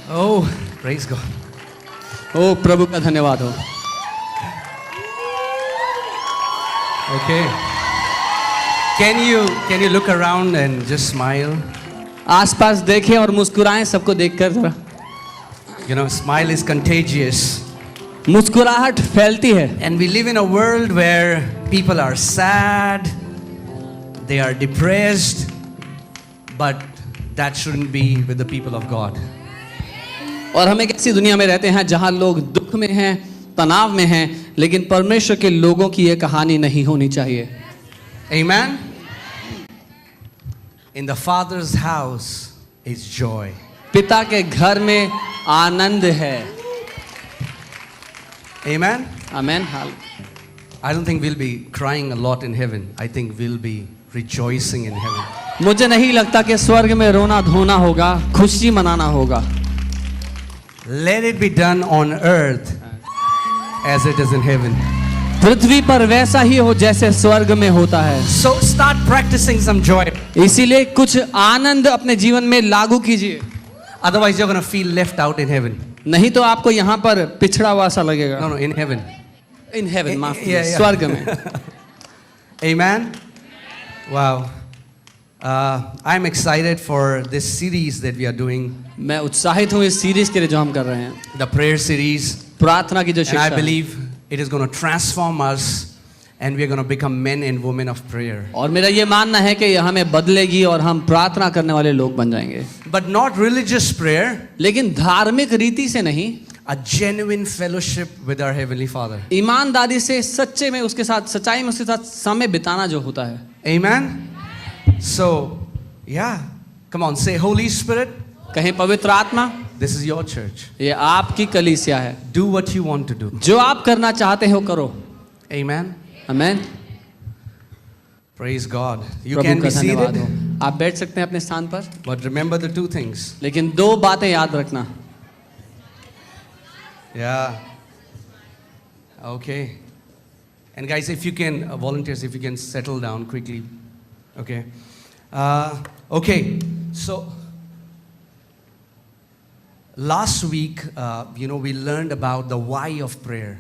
Oh, praise God. ओ प्रभु का धन्यवाद हो। Okay. Can you look around and just smile? आसपास देखें और मुस्कुराएं सबको देखकर जरा। You know, smile is contagious. मुस्कुराहट फैलती है। And we live in a world where people are sad, they are depressed, but that shouldn't be with the people of God. और हम एक ऐसी दुनिया में रहते हैं जहां लोग दुख में हैं, तनाव में हैं, लेकिन परमेश्वर के लोगों की ये कहानी नहीं होनी चाहिए। Amen. In the Father's house is joy. पिता के घर में आनंद है। Amen. Amen. I don't think we'll be crying a lot in heaven. I think we'll be rejoicing in heaven. मुझे नहीं लगता कि स्वर्ग में रोना धोना होगा, खुशी मनाना होगा। Let it be done on earth as it is in heaven. पृथ्वी पर वैसा ही हो जैसे स्वर्ग में होता है। So start practicing some joy. इसीलिए कुछ आनंद अपने जीवन में लागू कीजिए। Otherwise you're going to feel left out in heaven. नहीं तो आपको यहाँ पर पिछड़ा हुआ सा लगेगा। No, in heaven. In heaven, माफ कीजिए, Yeah. स्वर्ग में। Amen. Wow. I'm excited for this series that we are doing. मैं उत्साहित हूँ इस सीरीज के लिए जो हम कर रहे हैं। The prayer series. प्रार्थना की जो And शिक्षा I है। believe it is going to transform us and we are going to become men and women of prayer. और मेरा ये मानना है कि ये हमें बदलेगी और हम प्रार्थना करने वाले लोग बन जाएंगे। But not religious prayer, लेकिन धार्मिक रीति से नहीं, a genuine fellowship with our Heavenly Father. ईमानदारी से सच्चे में उसके साथ, सच्चाई में उसके साथ समय बिताना जो होता है। Amen. So, yeah. Come on, say Holy Spirit. कहीं पवित्र आत्मा, This is your church. ये आपकी कलीसिया है। Do what you want to do. जो आप करना चाहते हो करो। Amen. Amen. Praise God. You Prabhu can का be धन्यवाद seated. हो। आप बैठ सकते हैं अपने स्थान पर, But remember the two things. लेकिन दो बातें याद रखना। Yeah. Okay. And guys, if you can, volunteers, if you can settle down quickly. Okay. Okay. So, last week, we learned about the why of prayer.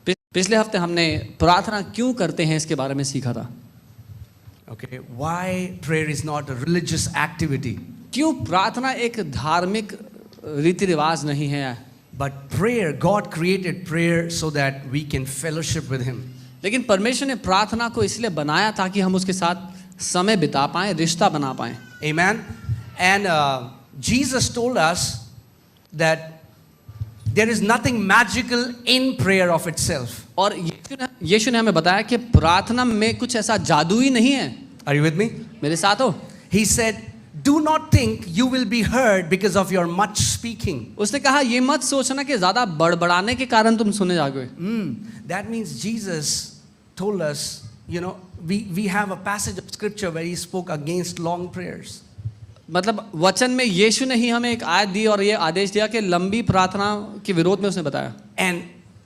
पिछले हफ्ते हमने प्रार्थना क्यों करते हैं इसके बारे में सीखा था। Okay. Why prayer is not a religious activity. क्यों प्रार्थना एक धार्मिक रीति रिवाज नहीं है। But prayer, God created prayer so that we can fellowship with Him. लेकिन परमेश्वर ने प्रार्थना को इसलिए बनाया ताकि हम उसके साथ समय बिता पाएं, रिश्ता बना पाएं। Amen. And Jesus told us that there is nothing magical in prayer of itself. और यीशु ने हमें बताया कि प्रार्थना में कुछ ऐसा जादुई नहीं है। Are you with me? मेरे साथ हो? He said, do not think you will be heard because of your much speaking. उसने कहा ये मत सोचना कि ज्यादा बड़बड़ाने के कारण तुम सुने जाओगे। That means Jesus told us, we have a passage of scripture where He spoke against long prayers. मतलब वचन में यीशु ने ही हमें एक आयत दी और ये आदेश दिया कि लंबी प्रार्थना के विरोध में उसने बताया। And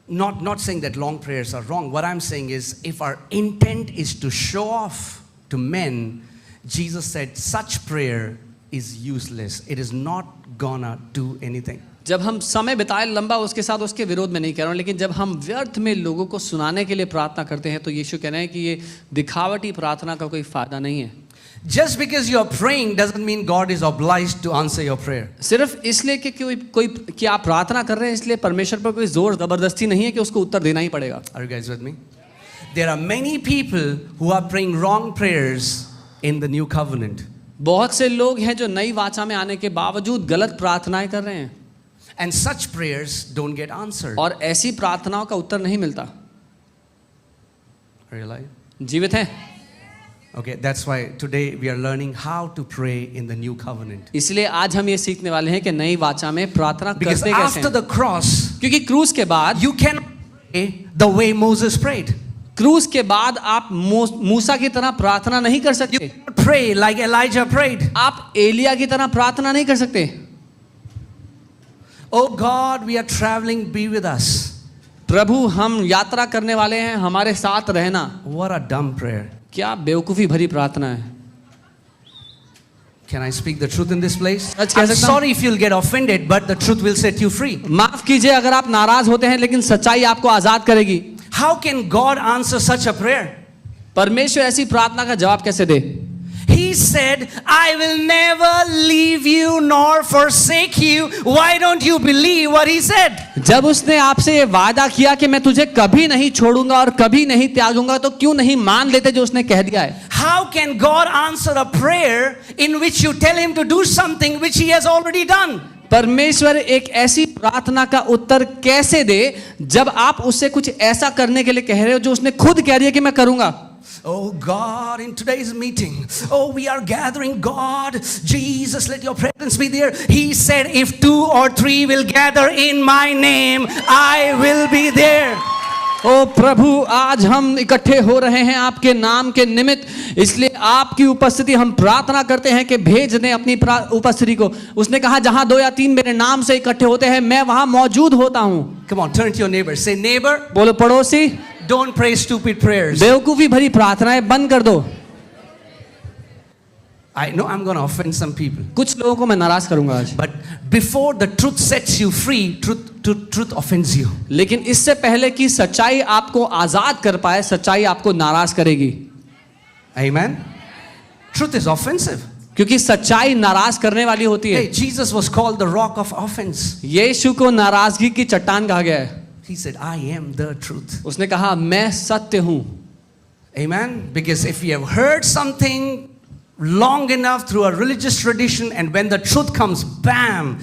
not saying that long prayers are wrong. What I'm saying is, if our intent is to show off to men, Jesus said such prayer is useless. It is not gonna do anything. जब हम समय बिताए लंबा उसके साथ, उसके विरोध में नहीं कह रहा हूँ, लेकिन जब हम व्यर्थ में लोगों को सुनाने के लिए प्रार्थना करते हैं तो यीशु कह रहे हैं कि ये दिखावटी प्रार्थना का कोई फायदा नहीं है। Just because you are praying doesn't mean God is obliged to answer your prayer. सिर्फ इसलिए कि आप प्रार्थना कर रहे हैं इसलिए परमेश्वर पर कोई जोर जबरदस्ती नहीं है कि उसको उत्तर देना ही पड़ेगा। Are you guys with me? There are many people who are praying wrong prayers in the new covenant. बहुत से लोग हैं जो नई वाचा में आने के बावजूद गलत प्रार्थनाएं कर रहे हैं। And such prayers don't get answered. और ऐसी प्रार्थनाओं का उत्तर नहीं मिलता। Are you alive? जीवित हैं? Okay, that's why today we are learning how to pray in the new covenant. इसलिए आज हम ये सीखने वाले हैं कि नई वाचा में प्रार्थना Because करते कैसे after हैं। the cross, क्योंकि क्रूस के बाद you can pray the way Moses prayed. क्रूस के बाद आप मूसा की तरह प्रार्थना नहीं कर You सकते। cannot pray like Elijah prayed. आप एलिया की तरह प्रार्थना नहीं कर सकते। Oh God, we are traveling, be with us. प्रभु हम यात्रा करने वाले हैं, हमारे साथ रहना। What a dumb prayer. क्या बेवकूफ़ी भरी प्रार्थना है। Can I speak the truth in this place? सच कह I'm सकता हूं? sorry if you'll get offended, but the truth will set you free. माफ कीजिए अगर आप नाराज होते हैं, लेकिन सच्चाई आपको आजाद करेगी। How can God answer such a prayer? परमेश्वर ऐसी प्रार्थना का जवाब कैसे दे? He said, I will never leave you nor forsake you. Why don't you believe what he said? जब उसने आपसे ये वादा किया कि मैं तुझे कभी नहीं छोड़ूंगा और कभी नहीं त्यागूंगा, तो क्यों नहीं मान लेते जो उसने कह दिया है? How can God answer a prayer in which you tell him to do something which he has already done? परमेश्वर एक ऐसी प्रार्थना का उत्तर कैसे दे जब आप उससे कुछ ऐसा करने के लिए कह रहे हो जो उसने खुद कह रही है कि मैं करूंगा? Oh God, in today's meeting, oh, we are gathering. God, Jesus, let your presence be there. He said, if 2 or 3 will gather in my name, I will be there. ओ प्रभु, आज हम इकट्ठे हो रहे हैं आपके नाम के निमित्त, इसलिए आपकी उपस्थिति हम प्रार्थना करते हैं कि भेज दें अपनी उपस्थिति को। उसने कहा जहां 2 या 3 मेरे नाम से इकट्ठे होते हैं, मैं वहां मौजूद होता हूं। Come on, turn to your neighbor. Say, neighbor, बोलो पड़ोसी, don't pray stupid prayers. बेवकूफी भरी प्रार्थनाएं बंद कर दो। I know I'm going to offend some people. कुछ लोगों को मैं नाराज करूंगा आज, But before the truth sets you free, truth offends you. लेकिन इससे पहले कि सच्चाई आपको आजाद कर पाए, सच्चाई आपको नाराज करेगी। Amen? Truth is offensive. क्योंकि सच्चाई नाराज करने वाली होती है। Hey, Jesus was called the rock of offense. यीशु को नाराजगी की चट्टान कहा गया है। He said, I am the truth. उसने कहा मैं सत्य हूं। Amen? Because if you have heard something long enough through a religious tradition, and when the truth comes, bam,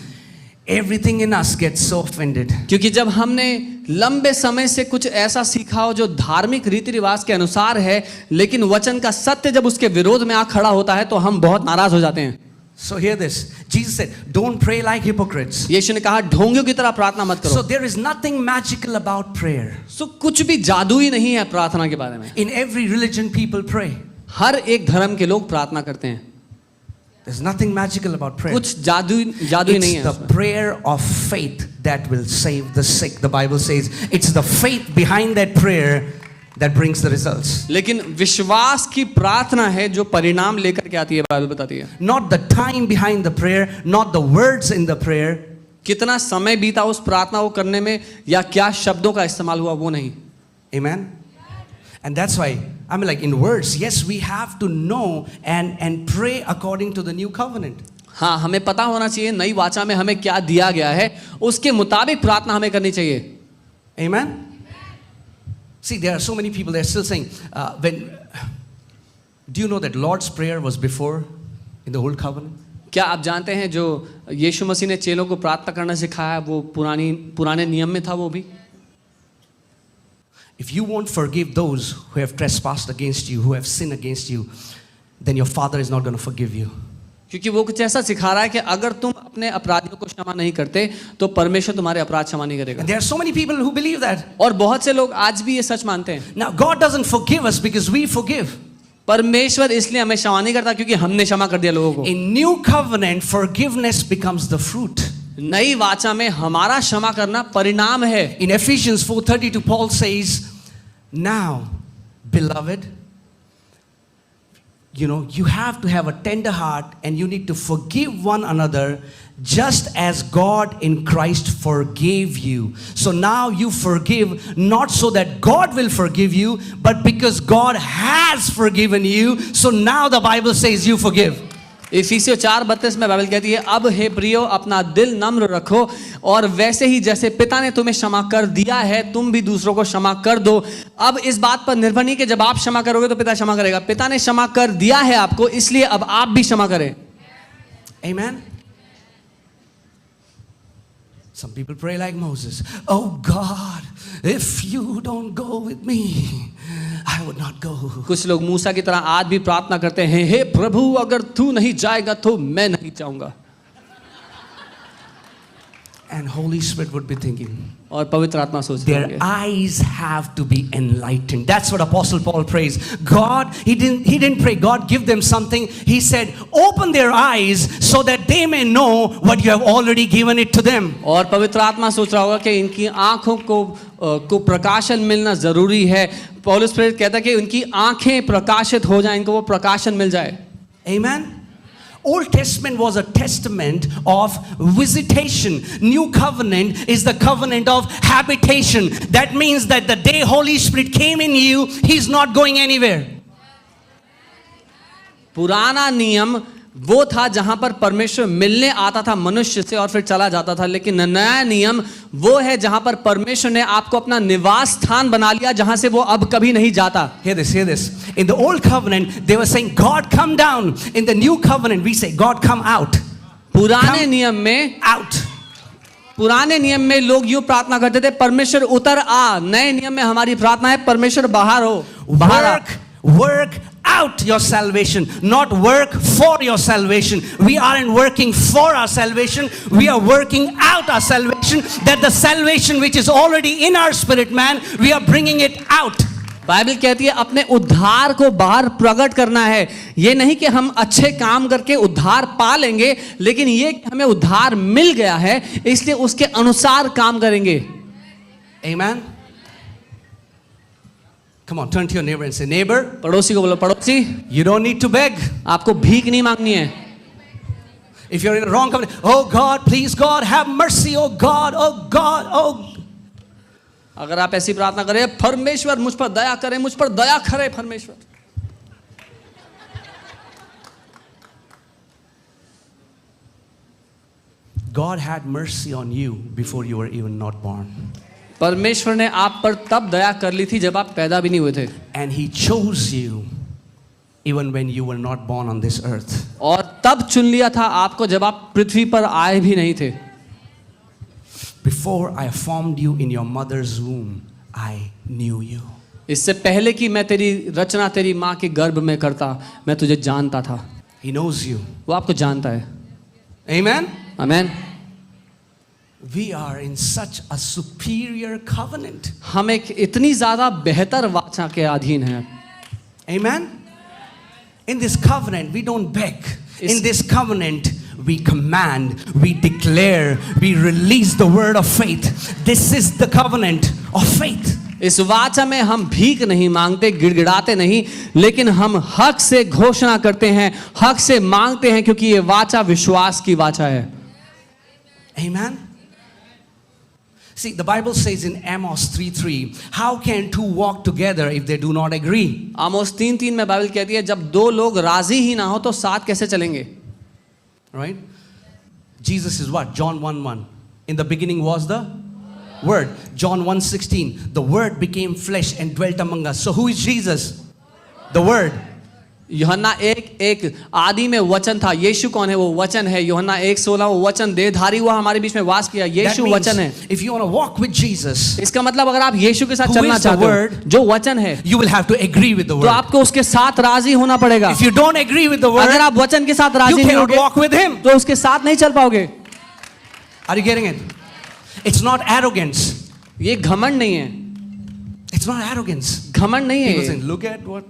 everything in us gets so offended. क्योंकि जब हमने लंबे समय से कुछ ऐसा सीखा हो जो धार्मिक रीति रिवाज के अनुसार है, लेकिन वचन का सत्य जब उसके विरोध में आ खड़ा होता है तो हम बहुत नाराज हो जाते हैं। So hear this. Jesus said, don't pray like hypocrites. यीशु ने कहा ढोंगियों की तरह प्रार्थना मत So करो। there is nothing magical about prayer. सो कुछ भी जादू ही नहीं है प्रार्थना के बारे में। In every religion people pray. हर एक धर्म के लोग प्रार्थना करते हैं। There's nothing magical about prayer. कुछ जादू ही नहीं It's है the उसमें। prayer of faith that will save the sick. The Bible says it's the faith behind that prayer that brings the results. लेकिन विश्वास की प्रार्थना है जो परिणाम लेकर के आती है, बाइबल बताती है। Not the time behind the prayer, not the words in the prayer. कितना समय बीता उस प्रार्थना को करने में या क्या शब्दों का इस्तेमाल हुआ वो नहीं। Amen? And that's why, I mean, like in words, yes, we have to know and pray according to the new covenant. हाँ, हमें पता होना चाहिए नई वाचा में हमें क्या दिया गया है, उसके मुताबिक प्रार्थना हमें करनी चाहिए। Amen? See, there are so many people that are still saying, do you know that Lord's Prayer was before in the old covenant? क्या आप जानते हैं जो यीशु मसीह ने चेलों को प्रार्थना करना सिखाया वो पुराने नियम में था वो भी? If you won't forgive those who have trespassed against you, who have sinned against you, then your Father is not going to forgive you. क्योंकि वो कुछ ऐसा सिखा रहा है कि अगर तुम अपने अपराधियों को क्षमा नहीं करते तो परमेश्वर तुम्हारे अपराध क्षमा नहीं करेगा। And there are so many people who believe that. और बहुत से लोग आज भी ये सच मानते हैं। Now, God doesn't forgive us because we forgive. परमेश्वर इसलिए हमें क्षमा नहीं करता क्योंकि हमने क्षमा कर दिया लोगों को। In new covenant, forgiveness becomes the fruit. नई वाचा में हमारा क्षमा करना परिणाम है। In Ephesians 4:32, Paul says, now, beloved, you have to have a tender heart and you need to forgive one another just as God in Christ forgave you. So now you forgive not so that God will forgive you, but because God has forgiven you. So now the Bible says you forgive. इफिसियों 4:32 में Bible कहती है, अब हे प्रियो अपना दिल नम्र रखो और वैसे ही जैसे पिता ने तुम्हें क्षमा कर दिया है तुम भी दूसरों को क्षमा कर दो। अब इस बात पर निर्भर नहीं कि जब आप क्षमा करोगे तो पिता क्षमा करेगा, पिता ने क्षमा कर दिया है आपको, इसलिए अब आप भी क्षमा करें। Amen. Some people pray like Moses. Oh God, if you don't go with me, I would not go. कुछ लोग मूसा की तरह आज भी प्रार्थना करते हैं, हे प्रभु अगर तू नहीं जाएगा तो मैं नहीं जाऊंगा। And Holy Spirit would be thinking, और पवित्र आत्मा सोच रही their होगी, eyes have to be enlightened. That's what Apostle Paul prays. God, he didn't pray, God give them something. He said, open their eyes so that they may know what you have already given it to them. और पवित्र आत्मा सोच रहा होगा कि इनकी आंखों को प्रकाशन मिलना जरूरी है। पौलुस प्रेरित कहता है कि उनकी आंखें प्रकाशित हो जाएं, इनको वो प्रकाशन मिल जाए। Amen. Old Testament was a testament of visitation. New covenant is the covenant of habitation. That means that the day Holy Spirit came in you, He's not going anywhere. पुराना नियम वो था जहां पर परमेश्वर मिलने आता था मनुष्य से और फिर चला जाता था, लेकिन नया नियम वो है जहां पर परमेश्वर ने आपको अपना निवास स्थान बना लिया जहां से वो अब कभी नहीं जाता. Hear this, hear this. In the old covenant, they were saying, God come down. In the new covenant, we say, God come out. पुराने Come नियम में out. पुराने नियम में लोग यूं प्रार्थना करते थे, परमेश्वर उतर आ. नए नियम में हमारी प्रार्थना है, परमेश्वर बाहर हो, बाहर आ. Work out your salvation, not work for your salvation. We aren't working for our salvation. We are working out our salvation. That the salvation which is already in our spirit man, we are bringing it out. Bible कहती है अपने उद्धार को बाहर प्रकट करना है. ये नहीं कि हम अच्छे काम करके उद्धार पा लेंगे, लेकिन ये कि हमें उद्धार मिल गया है इसलिए उसके अनुसार काम करेंगे. Amen. Come on, turn to your neighbor and say, neighbor, पड़ोसी को बोलो, पड़ोसी you don't need to beg. आपको भीख नहीं मांगनी है. If you're in a wrong covenant, oh God, please God, have mercy, oh God, oh God, oh. अगर आप ऐसी प्रार्थना करें, परमेश्वर मुझ पर दया करे, मुझ पर दया करे परमेश्वर. God had mercy on you before you were even not born. परमेश्वर ने आप पर तब दया कर ली थी जब आप पैदा भी नहीं हुए थे. And He chose you even when you were not born on this earth. और तब चुन लिया था आपको जब आप पृथ्वी पर आए भी नहीं थे. Before I formed you in your mother's womb, I knew you. इससे पहले कि मैं तेरी रचना तेरी माँ के गर्भ में करता, मैं तुझे जानता था. He knows you. वो आपको जानता है. Amen? Amen. We are in such a superior covenant. हम एक इतनी ज्यादा बेहतर वाचा के अधीन हैं. Amen? In this covenant, we don't beg. In this covenant, we command, we declare, we release the word of faith. This is the covenant of faith. इस वाचा में हम भीख नहीं मांगते, गिड़गिड़ाते नहीं, लेकिन हम हक से घोषणा करते हैं, हक से मांगते हैं, क्योंकि ये वाचा विश्वास की वाचा है. Amen? See, the Bible says in Amos 3:3, how can two walk together if they do not agree? आमोस 3:3 में बाइबल कहती है जब दो लोग राजी ही ना हो तो साथ कैसे चलेंगे. Right? Jesus is what? John 1:1. In the beginning was the Word. John 1:16. The Word became flesh and dwelt among us. So who is Jesus? The Word. यूहन्ना 1:1 आदि में वचन था. यीशु कौन है? वो वचन है. यूहन्ना 1:16 वो वचन देहधारी हुआ हमारे बीच में वास किया. That यीशु means वचन है. if you want to walk with Jesus, इसका मतलब अगर आप यीशु के साथ Who चलना is the चाहते word? हो, जो वचन है, you will have to agree with the तो Word. आपको उसके साथ राजी होना पड़ेगा. If you don't agree with the अगर Word, आप वचन के साथ you राजी नहीं cannot होगे walk with Him. तो उसके साथ नहीं चल पाओगे. Are you getting it? It's not arrogance. ये घमंड नहीं है. It's not arrogance. घमंड नहीं People है. saying, look at what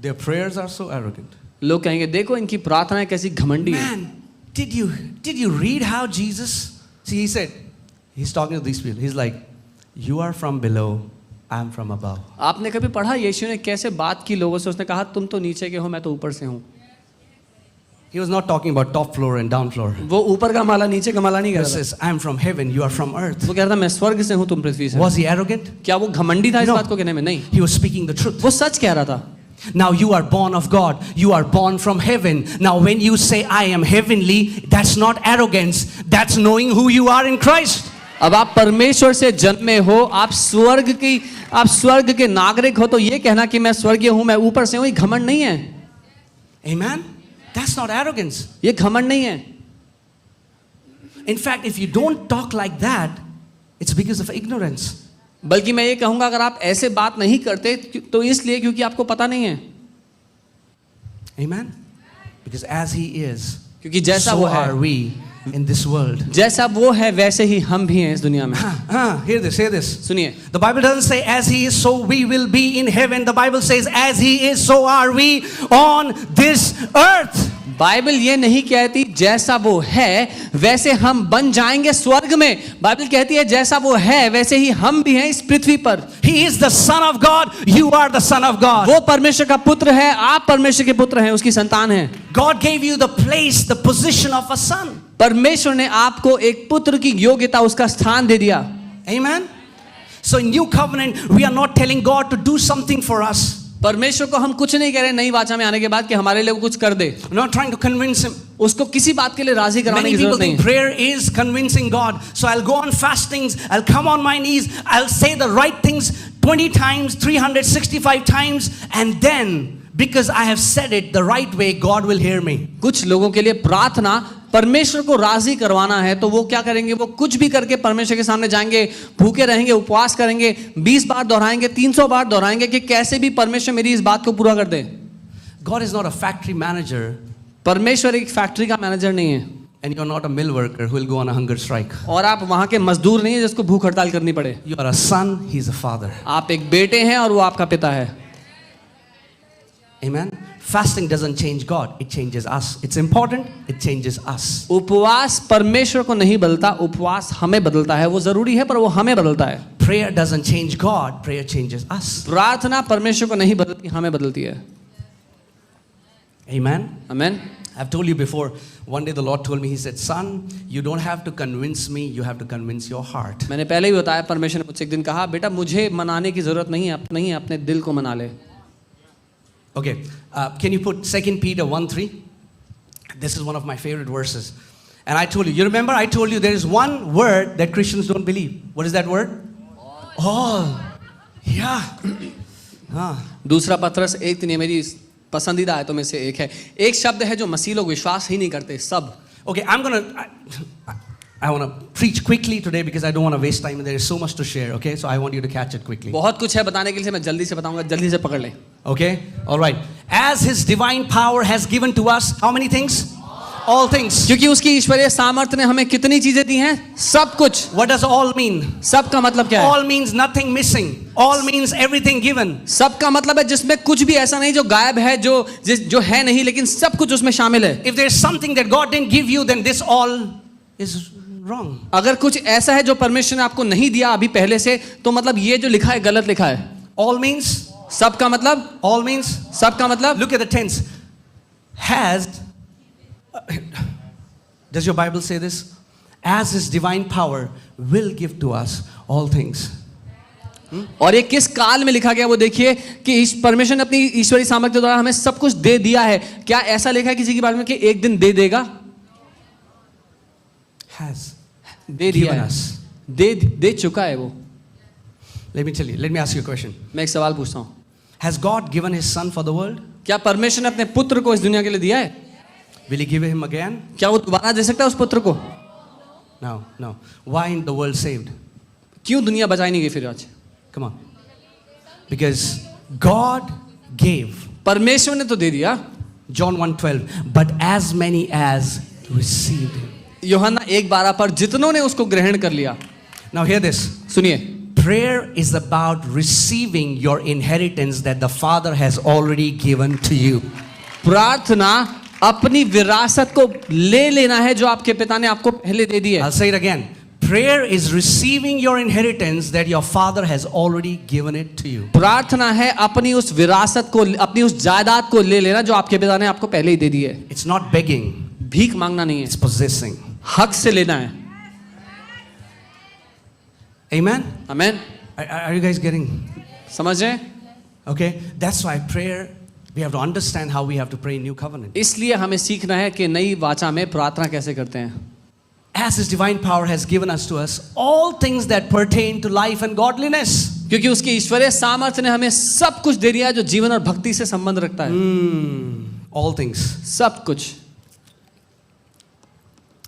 their prayers are so arrogant. लोग कहेंगे देखो इनकी प्रार्थनाएं कैसी घमंडी है. Man, did you read how Jesus? See, he said, he's talking to these people. He's like, you are from below, I'm from above. आपने कभी पढ़ा यीशु ने कैसे बात की लोगों से? उसने कहा तुम तो नीचे के हो, मैं तो ऊपर से हूँ. He was not talking about top floor and down floor. वो ऊपर का माला नीचे का माला नहीं He कह रहा था. says, I'm from heaven, you are from earth. वो कह रहा था मैं स्वर्ग से हूँ, तुम पृथ्वी से. Was he arrogant? क्या वो घमंडी था इस No. बात को कहने में? नहीं. He was speaking the truth. वो सच कह रहा था. Now you are born of God. You are born from heaven. Now when you say I am heavenly, that's not arrogance. That's knowing who you are in Christ. अब आप परमेश्वर से जन्मे हो, आप स्वर्ग के नागरिक हो, तो ये कहना कि मैं स्वर्गीय हूँ, मैं ऊपर से हूँ, ये घमंड नहीं है. Amen? That's not arrogance. ये घमंड नहीं है. In fact, if you don't talk like that, it's because of ignorance. बल्कि मैं ये कहूंगा अगर आप ऐसे बात नहीं करते तो इसलिए क्योंकि आपको पता नहीं है. Amen? Because as He is, क्योंकि जैसा so वो are है, we in this world. जैसा वो है वैसे ही हम भी हैं इस दुनिया में. Hear this. सुनिए, The Bible doesn't say as He is, so we will be in heaven. The Bible says as He is, so are we on this earth. Bible ये नहीं कहती जैसा वो है वैसे हम बन जाएंगे स्वर्ग में। बाइबल कहती है जैसा वो है वैसे ही हम भी हैं इस पृथ्वी पर। He is the Son of God. You are the Son of God. वो परमेश्वर का पुत्र है, आप परमेश्वर के पुत्र हैं, उसकी संतान हैं। God gave you the place, the position of a son. परमेश्वर ने आपको एक पुत्र की योग्यता, उसका स्थान दे दिया। Amen. So in new covenant, we are not telling God to do something for us. परमेश्वर को हम कुछ नहीं कह रहे नई वाचा में आने के बाद कि हमारे लिए वो कुछ कर दे। We're not trying to convince him. उसको किसी बात के लिए राजी कराने Many की people जरूरत नहीं think है। prayer is convincing God. So I'll go on fastings, I'll come on my knees, I'll say the right things 20 times, 365 times, and then because I have said it the right way, God will hear me. कुछ लोगों के लिए प्रार्थना परमेश्वर को राजी करवाना है तो वो क्या करेंगे, वो कुछ भी करके परमेश्वर के सामने जाएंगे, भूखे रहेंगे, उपवास करेंगे, 20 बार दोहराएंगे, 300 बार दोहराएंगे कि कैसे भी परमेश्वर मेरी इस बात को पूरा कर दे। God is not a factory manager, परमेश्वर एक फैक्ट्री का मैनेजर नहीं है and you're not a mill worker who will go on a hunger strike. और आप वहां के मजदूर नहीं है जिसको भूख हड़ताल करनी पड़े। You are a son, he's a father. आप एक बेटे हैं और वो आपका पिता है। Amen. Fasting doesn't change God, it changes us. It's important, it changes us. उपवास परमेश्वर को नहीं बदलता, उपवास हमें बदलता है। वो जरूरी है पर वो हमें बदलता है। Prayer doesn't change God, prayer changes us. प्रार्थना परमेश्वर को नहीं बदलती, हमें बदलती है। Amen. आमीन। I've told you before, one day the Lord told me, He said, son, you don't have to convince me, you have to convince your heart. मैंने पहले ही बताया, परमेश्वर ने मुझसे एक दिन कहा, बेटा मुझे मनाने की जरूरत नहीं है, अपने दिल को मना ले। Okay, can you put 2 Peter 1:3? This is one of my favorite verses. And I told you, you remember I told you there is one word that Christians don't believe. What is that word? All. Yeah. दूसरा पत्रस 1:3 ये मेरी पसंदीदा आयतों में से एक है। एक शब्द है जो मसीह लोग विश्वास ही नहीं करते, सब। Okay, I want to preach quickly today because I don't want to waste time and there is so much to share, okay? So I want you to catch it quickly. बहुत कुछ है बताने के लिए, मैं जल्दी से बताऊंगा, जल्दी से पकड़ ले। Okay? All right. As his divine power has given to us how many things? All things. क्योंकि उसकी ईश्वरीय सामर्थ्य ने हमें कितनी चीजें दी हैं? सब कुछ। What does all mean? सब का मतलब क्या है? All means nothing missing. All means everything given. सब का मतलब है जिसमें कुछ भी ऐसा नहीं जो गायब है, जो है नहीं, लेकिन सब कुछ उसमें शामिल है। If there's something that God didn't give you, then this all is wrong. अगर कुछ ऐसा है जो परमेश्वर ने आपको नहीं दिया अभी पहले से, तो मतलब ये जो लिखा है गलत लिखा है। All means? सब का मतलब? All means? सब का मतलब? Look at the tense. Has. Does your Bible say this? As his divine power will give to us all things. और ये किस काल में लिखा गया वो देखिए कि इस परमेश्वर ने अपनी ईश्वरीय सामर्थ्य द्वारा हमें सब कुछ दे दिया है। क्या ऐसा लिखा है किसी के बारे में कि एक दिन दे देगा? Has. दे दिया है, दे चुका है वो। Let me tell you. Let me ask you a question. मैं एक सवाल पूछता हूँ, Has God given his son for the world? क्या परमेश्वर ने अपने पुत्र को इस दुनिया के लिए दिया है? Will he give him again? क्या वो दोबारा दे सकता है उस पुत्र को? No. Why ain't the world saved? क्यों दुनिया बचाई नहीं गई फिर आज? Come on. Because God gave. परमेश्वर ने तो दे दिया। John 1:12. But as many as received him. यूहन्ना 1:12 पर जितनों ने उसको ग्रहण कर लिया। Now hear this. सुनिए, Prayer is about receiving your inheritance that the Father has already given to you. प्रार्थना अपनी विरासत को ले लेना है जो आपके पिता ने आपको पहले दे दी है। I'll say it again. Prayer is receiving your inheritance that your Father has already given it to you. प्रार्थना है अपनी उस विरासत को, अपनी उस जायदाद को ले लेना जो आपके पिता ने आपको पहले ही दे दी है। It's not begging. भीख मांगना नहीं है, It's possessing. हक से लेना है। Amen? आमीन। Are you guys getting? समझ रहे? Okay? That's why prayer, we have to understand how we have to pray in new covenant. इसलिए हमें सीखना है कि नई वाचा में प्रार्थना कैसे करते हैं। As his divine power has given us to us all things that pertain to life and godliness. क्योंकि उसकी ईश्वरीय सामर्थ्य ने हमें सब कुछ दे दिया जो जीवन और भक्ति से संबंध रखता है। All things. सब कुछ।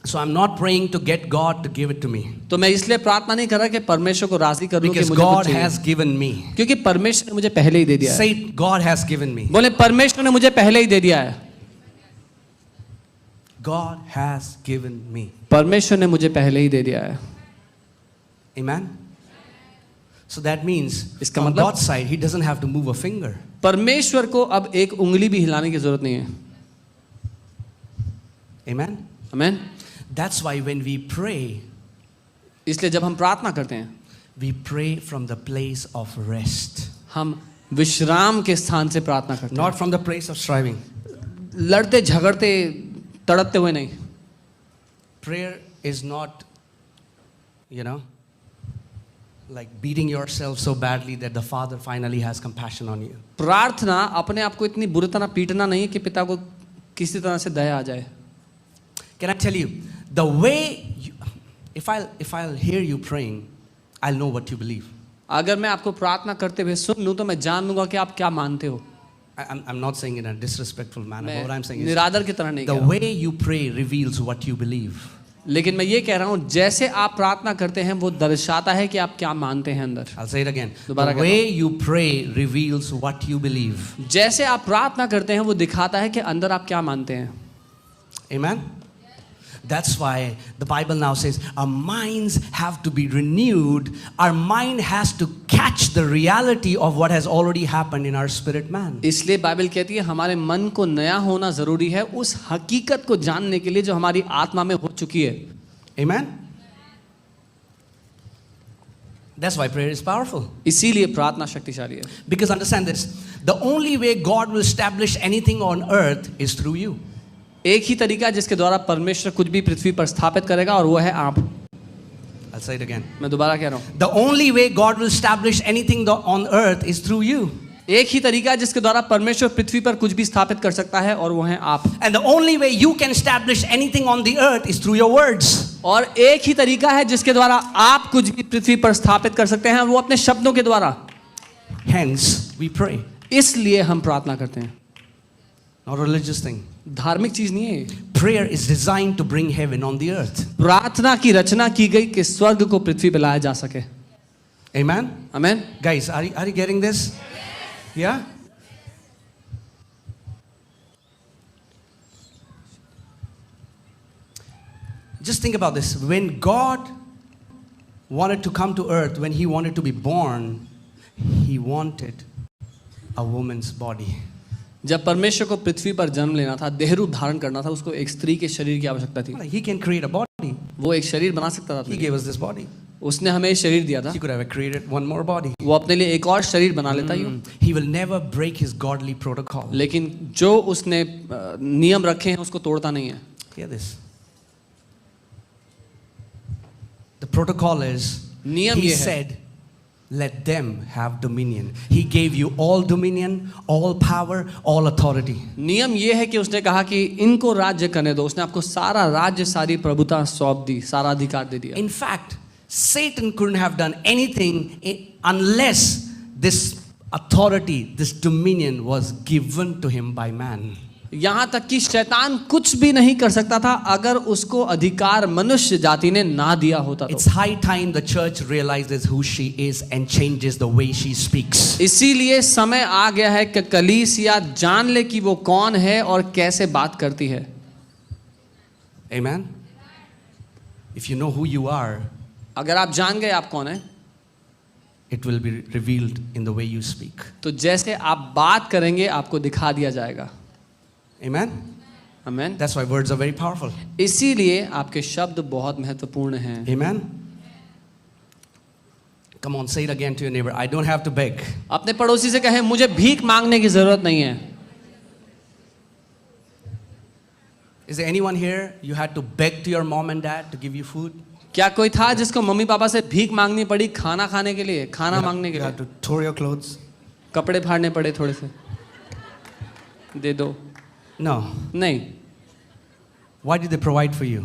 So I'm not praying to get God to give it to me. तो मैं इसलिए प्रार्थना नहीं कर रहा कि परमेश्वर को राजी कर लूं कि Because मुझे God कुछ चाहिए। has given me. क्योंकि परमेश्वर ने मुझे पहले ही दे दिया है। Say it, God has given me. बोले परमेश्वर ने मुझे पहले ही दे दिया है। God has given me. परमेश्वर ने मुझे पहले ही दे दिया है। Amen? So that means इसका from मतलब? God's side, He doesn't have to move a finger. परमेश्वर को अब एक उंगली भी हिलाने की जरूरत नहीं है। Amen? Amen. That's why when we pray, इसलिए जब हम प्रार्थना करते हैं, we pray from the place of rest, हम विश्राम के स्थान से प्रार्थना करते हैं, not from the place of striving. लड़ते झगड़ते तड़पते हुए नहीं। Prayer is not, like beating yourself so badly that the Father finally has compassion on you. प्रार्थना अपने आप को इतनी बुरी तरह पीटना नहीं कि पिता को किसी तरह से दया आ जाए। Can I tell you, the way if I'll hear you praying, I'll know what you believe. अगर मैं आपको प्रार्थना करते हुए सुन लूं तो मैं जान लूंगा कि आप क्या मानते हो। I'm not saying in a disrespectful manner. But what I'm saying मैं is निरादर की तरह नहीं the कह रहा हूं। way you pray reveals what you believe. लेकिन मैं ये कह रहा हूं जैसे आप प्रार्थना करते हैं वो दर्शाता है कि आप क्या मानते हैं अंदर। I'll say it again. दोबारा The way you pray reveals what you believe. जैसे आप प्रार्थना करते हैं वो दिखाता है कि अंदर आप क्या मानते हैं। Amen? That's why the Bible now says our minds have to be renewed. Our mind has to catch the reality of what has already happened in our spirit man. इसलिए बाइबल कहती है हमारे मन को नया होना जरूरी है उस हकीकत को जानने के लिए जो हमारी आत्मा में हो चुकी है। Amen? That's why prayer is powerful. इसीलिए प्रार्थना शक्तिशाली है। Because understand this, the only way God will establish anything on earth is through you. एक ही तरीका जिसके द्वारा परमेश्वर कुछ भी पृथ्वी पर स्थापित करेगा और वो है आप। I'll say it again. मैं दोबारा कह रहा हूँ, The only way God will establish anything on earth is through you. एक ही तरीका जिसके द्वारा परमेश्वर पृथ्वी पर कुछ भी स्थापित कर सकता है और वो है आप। And the only way you can establish anything on the earth is through your words. और एक ही तरीका है जिसके द्वारा आप कुछ भी पृथ्वी पर स्थापित कर सकते हैं वो अपने शब्दों के द्वारा। Hence, we pray. इसलिए हम प्रार्थना करते हैं। Not a religious thing. धार्मिक चीज नहीं है। Prayer is designed to bring heaven on the earth. प्रार्थना की रचना की गई कि स्वर्ग को पृथ्वी पर लाया जा सके। Amen? Amen. Guys, are you getting this? Yeah? Just think about this. When God wanted to come to earth, when he wanted to be born, he wanted a woman's body. जब परमेश्वर को पृथ्वी पर जन्म लेना था, देह रूप धारण करना था, उसको एक स्त्री के शरीर की आवश्यकता थी। He can create a body. वो एक शरीर बना सकता था। He gave us this body. उसने हमें शरीर दिया था। He could have created one more body. वो अपने लिए एक और शरीर बना लेता यूं। He will never break his godly protocol. लेकिन जो उसने नियम रखे हैं उसको तोड़ता नहीं है। Hear this. The protocol is, नियम he ये है। said, let them have dominion. He gave you all dominion, all power, all authority. नियम ये है कि उसने कहा कि इनको राज्य करने दो। उसने आपको सारा राज्य, सारी प्रभुता सौंप दी, सारा अधिकार दे दिया। In fact, Satan couldn't have done anything unless this authority, this dominion was given to him by man. यहाँ तक कि शैतान कुछ भी नहीं कर सकता था अगर उसको अधिकार मनुष्य जाति ने ना दिया होता It's तो। high time the church realizes who she is and changes the way she speaks. इसीलिए समय आ गया है कि कलीसिया जान ले कि वो कौन है और कैसे बात करती है। Amen? If you know who you are, अगर आप जान गए आप कौन है, it will be revealed in the way you speak. तो जैसे आप बात करेंगे आपको दिखा दिया जाएगा। Amen? Amen. That's why words are very powerful. इसीलिए आपके शब्द बहुत महत्वपूर्ण हैं। Amen? Come on, say it again to your neighbor. I don't have to beg. अपने पड़ोसी से कहें मुझे भीख मांगने की जरूरत नहीं है। Is there anyone here you had to beg to your mom and dad to give you food? क्या कोई था जिसको मम्मी पापा से भीख मांगनी पड़ी खाना खाने के लिए, खाना मांगने के You had लिए? to tore your clothes? कपड़े फाड़ने पड़े थोड़े से? दे दो। No. नहीं। Why did they provide for you?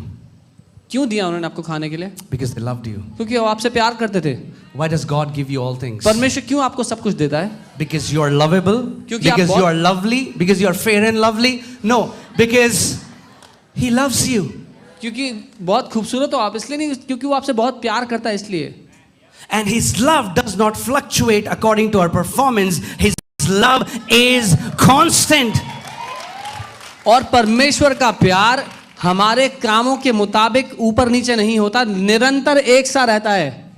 क्यों दिया उन्होंने आपको खाने के लिए? Because they loved you. क्योंकि वो आपसे प्यार करते थे। Why does God give you all things? परमेश्वर क्यों आपको सब कुछ देता है? Because you are lovable? क्योंकि आप Because you बहुत- are lovely? Because you are fair and lovely? No, because He loves you. क्योंकि बहुत खूबसूरत हो आप, इसलिए नहीं, क्योंकि वो आपसे बहुत प्यार करता है इसलिए। And His love does not fluctuate according to our performance. His love is constant. और परमेश्वर का प्यार हमारे कामों के मुताबिक ऊपर नीचे नहीं होता, निरंतर एक सा रहता है।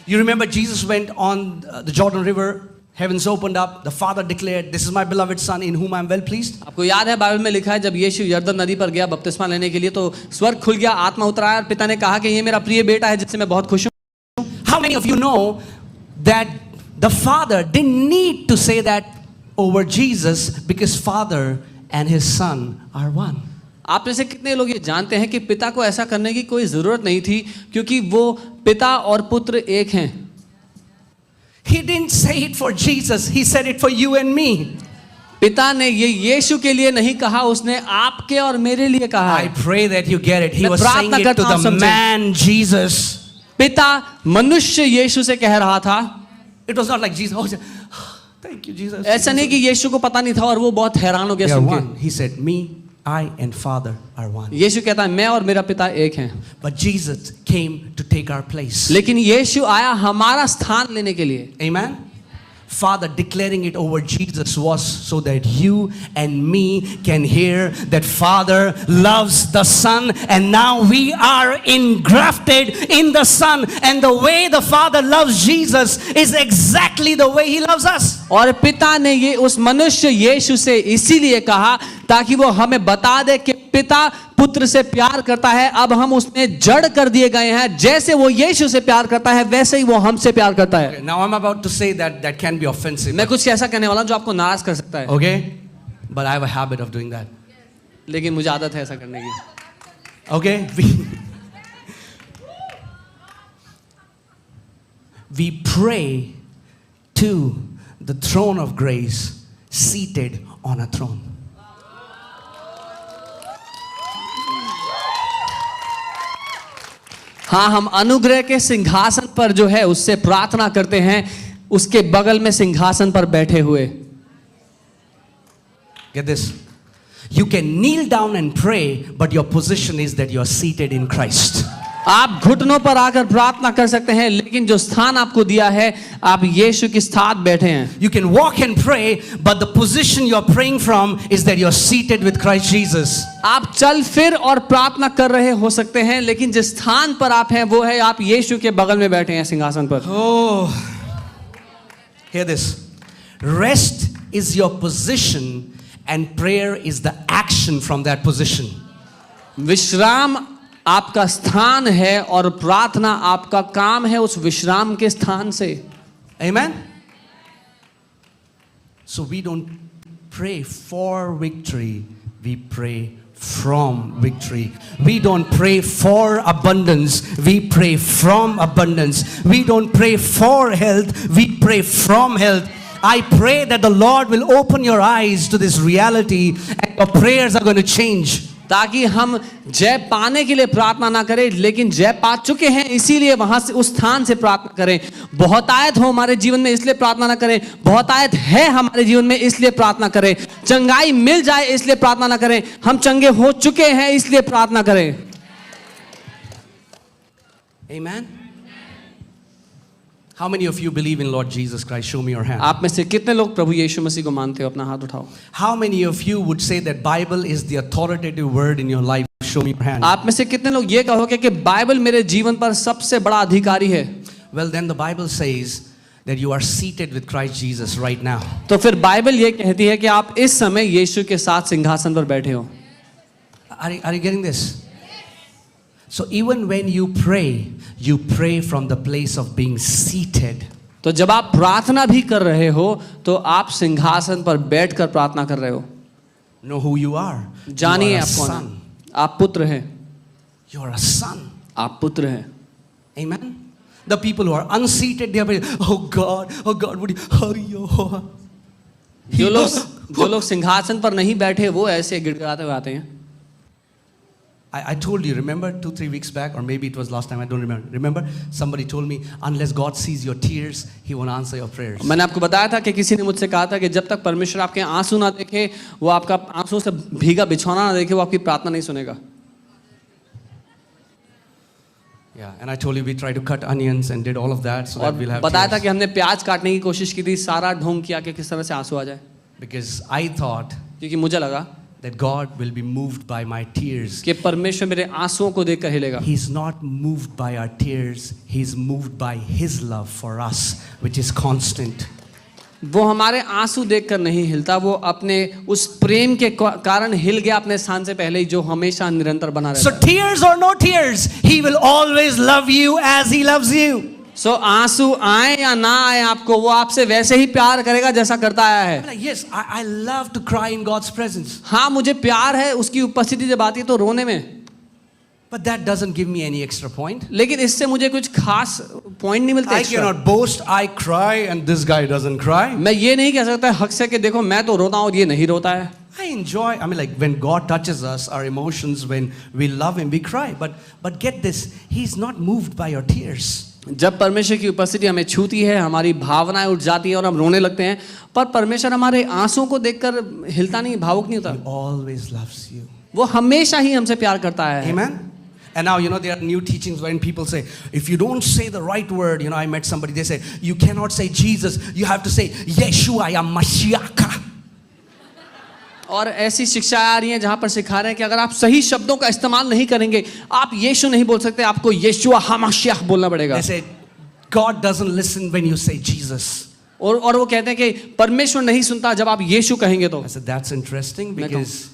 You remember Jesus went on the Jordan River Heavens opened up. The Father declared, "This is my beloved Son in whom I am well pleased." आपको याद है बाइबल में लिखा है जब यीशु यरदन नदी पर गया बपतिस्मा लेने के लिए तो स्वर्ग खुल गया, आत्मा उतर आया और पिता ने कहा कि ये मेरा प्रिय बेटा है जिससे मैं बहुत खुश हूँ। How many of you know that the Father didn't need to say that over Jesus because Father and His Son are one? आप में से कितने लोग ये जानते हैं कि पिता को ऐसा करने की कोई जरूरत नहीं थी क्योंकि वो पिता और पुत्र एक हैं। He didn't say it for Jesus. He said it for you and me. पिता ने ये यीशु के लिए नहीं कहा, उसने आपके और मेरे लिए कहा I है। pray that you get it. He मैं was saying प्रार्थना it करता to हूं the समझे। man Jesus. पिता मनुष्य यीशु से कह रहा था। It was not like Jesus. Oh, thank you, Jesus. ऐसा नहीं कि यीशु को पता नहीं था और वो बहुत हैरान हो गया We are सुन के। one. He said, "Me, I and Father are one." यीशु कहता है मैं और मेरा पिता एक हैं। But Jesus came to take our place. लेकिन यीशु आया हमारा स्थान लेने के लिए। Amen. Father declaring it over Jesus was so that you and me can hear that Father loves the Son, and now we are engrafted in the Son, and the way the Father loves Jesus is exactly the way He loves us. और पिता ने ये उस मनुष्य यीशु से इसीलिए कहा ताकि वो हमें बता दे कि पिता पुत्र से प्यार करता है। अब हम उसमें जड़ कर दिए गए हैं, जैसे वो यीशु से प्यार करता है वैसे ही वो हमसे प्यार करता है। Now I'm about to say that can be offensive. मैं कुछ ऐसा कहने वाला हूं जो आपको नाराज कर सकता है। Okay? But I have a habit of doing that. लेकिन मुझे आदत है ऐसा करने की। Okay? We pray to the throne of grace seated on a throne. हाँ, हम अनुग्रह के सिंहासन पर जो है उससे प्रार्थना करते हैं, उसके बगल में सिंहासन पर बैठे हुए। Get this. You can kneel down and pray, but your position is that you are seated in Christ. आप घुटनों पर आकर प्रार्थना कर सकते हैं, लेकिन जो स्थान आपको दिया है आप यीशु के साथ बैठे हैं। You can walk and pray, but the position you are praying from is that you are seated with Christ Jesus. आप चल फिर और प्रार्थना कर रहे हो सकते हैं, लेकिन जिस स्थान पर आप हैं वो है आप यीशु के बगल में बैठे हैं सिंहासन पर। Oh, hear this. Rest is your position, and prayer is the action from that position. विश्राम आपका स्थान है और प्रार्थना आपका काम है उस विश्राम के स्थान से। Amen? So we don't pray for victory, we pray from victory. We don't pray for abundance, we pray from abundance. We don't pray for health, we pray from health. I pray that the Lord will open your eyes to this reality and your prayers are going to change. ताकि हम जय पाने के लिए प्रार्थना ना करें, लेकिन जय पा चुके हैं इसीलिए वहां से उस स्थान से प्रार्थना करें। बहुतायत हो हमारे जीवन में इसलिए प्रार्थना ना करें, बहुतायत है हमारे जीवन में इसलिए प्रार्थना करें। चंगाई मिल जाए इसलिए प्रार्थना ना करें, हम चंगे हो चुके हैं इसलिए प्रार्थना करें। Amen? How many of you believe in Lord Jesus Christ? Show me your hand. आप में से कितने लोग प्रभु यीशु मसीह को मानते हो? अपना हाथ उठाओ। How many of you would say that Bible is the authoritative word in your life? Show me your hand. आप में से कितने लोग ये कहोगे कि बाइबल मेरे जीवन पर सबसे बड़ा अधिकारी है? Well, then the Bible says that you are seated with Christ Jesus right now. तो फिर बाइबल ये कहती है कि आप इस समय यीशु के साथ सिंहासन पर बैठे हो। Are you getting this? So even when you pray from the place of being seated. तो जब आप प्रार्थना भी कर रहे हो तो आप सिंहासन पर बैठकर प्रार्थना कर रहे हो। Know who you are. जानिए You are a आप कौन son. हैं। आप पुत्र हैं। You are a son. आप पुत्र हैं। Amen. The people who are unseated, they are praying, oh God, would you? जो लोग सिंहासन पर नहीं बैठे वो ऐसे गिड़गिड़ाते हुए आते हैं। I told you, remember 2-3 weeks back, or maybe it was last time, I don't remember. Remember, somebody told me, unless God sees your tears, He won't answer your prayers. मैंने आपको बताया था कि किसी ने मुझसे कहा था कि जब तक परमेश्वर आपके आंसू ना देखे, वो आपका आंसू से भीगा बिछौना ना देखे, वो आपकी प्रार्थना नहीं सुनेगा। Yeah, and I told you we tried to cut onions and did all of that so that we'll have बताया था tears. कि हमने प्याज काटने की कोशिश की थी, सारा ढोंग किया कि किस तरह से आंसू आ जाए। Because I thought क्योंकि मुझे लगा that God will be moved by my tears. कि परमेश्वर मेरे आंसुओं को देखकर हिलेगा। He's not moved by our tears. He's moved by His love for us, which is constant. वो हमारे आंसू देखकर नहीं हिलता, वो अपने उस प्रेम के कारण हिल गया अपने स्थान से पहले ही, जो हमेशा निरंतर बना So रहता है। tears or no tears, he will always love you as he loves you. सो आंसू आए या ना आए आपको, वो आपसे वैसे ही प्यार करेगा जैसा करता आया है। I'm like, yes, I love to cry in God's presence. हाँ, मुझे प्यार है उसकी उपस्थिति जब आती है तो रोने में, But that doesn't give me any extra point. लेकिन इससे मुझे कुछ खास पॉइंट नहीं मिलते I extra। cannot boast, I cry and this guy doesn't cry. मैं ये नहीं कह सकता हक से कि देखो मैं तो रोता हूँ और ये नहीं रोता है। I enjoy, I mean, like when God touches us, our emotions, when we love Him, we cry. But get this, He's not moved by your tears. जब परमेश्वर की उपस्थिति हमें छूती है, हमारी भावनाएं उठ जाती हैं और हम रोने लगते हैं, पर परमेश्वर हमारे आंसुओं को देखकर हिलता नहीं, भावुक नहीं होता। He always loves you. वो हमेशा ही हमसे प्यार करता है। Amen. And now, there are new teachings when people say, if you don't say the right word, I met somebody, they say, you cannot say Jesus, you have to say, Yeshua ya Mashiach. और ऐसी शिक्षा आ रही है जहां पर सिखा रहे हैं कि अगर आप सही शब्दों का इस्तेमाल नहीं करेंगे, आप यीशु नहीं बोल सकते, आपको यीशुआ हमाशियाह बोलना पड़ेगा। They say, God doesn't listen when you say Jesus. और वो कहते हैं कि परमेश्वर नहीं सुनता जब आप यीशु कहेंगे तो। I said, that's interesting because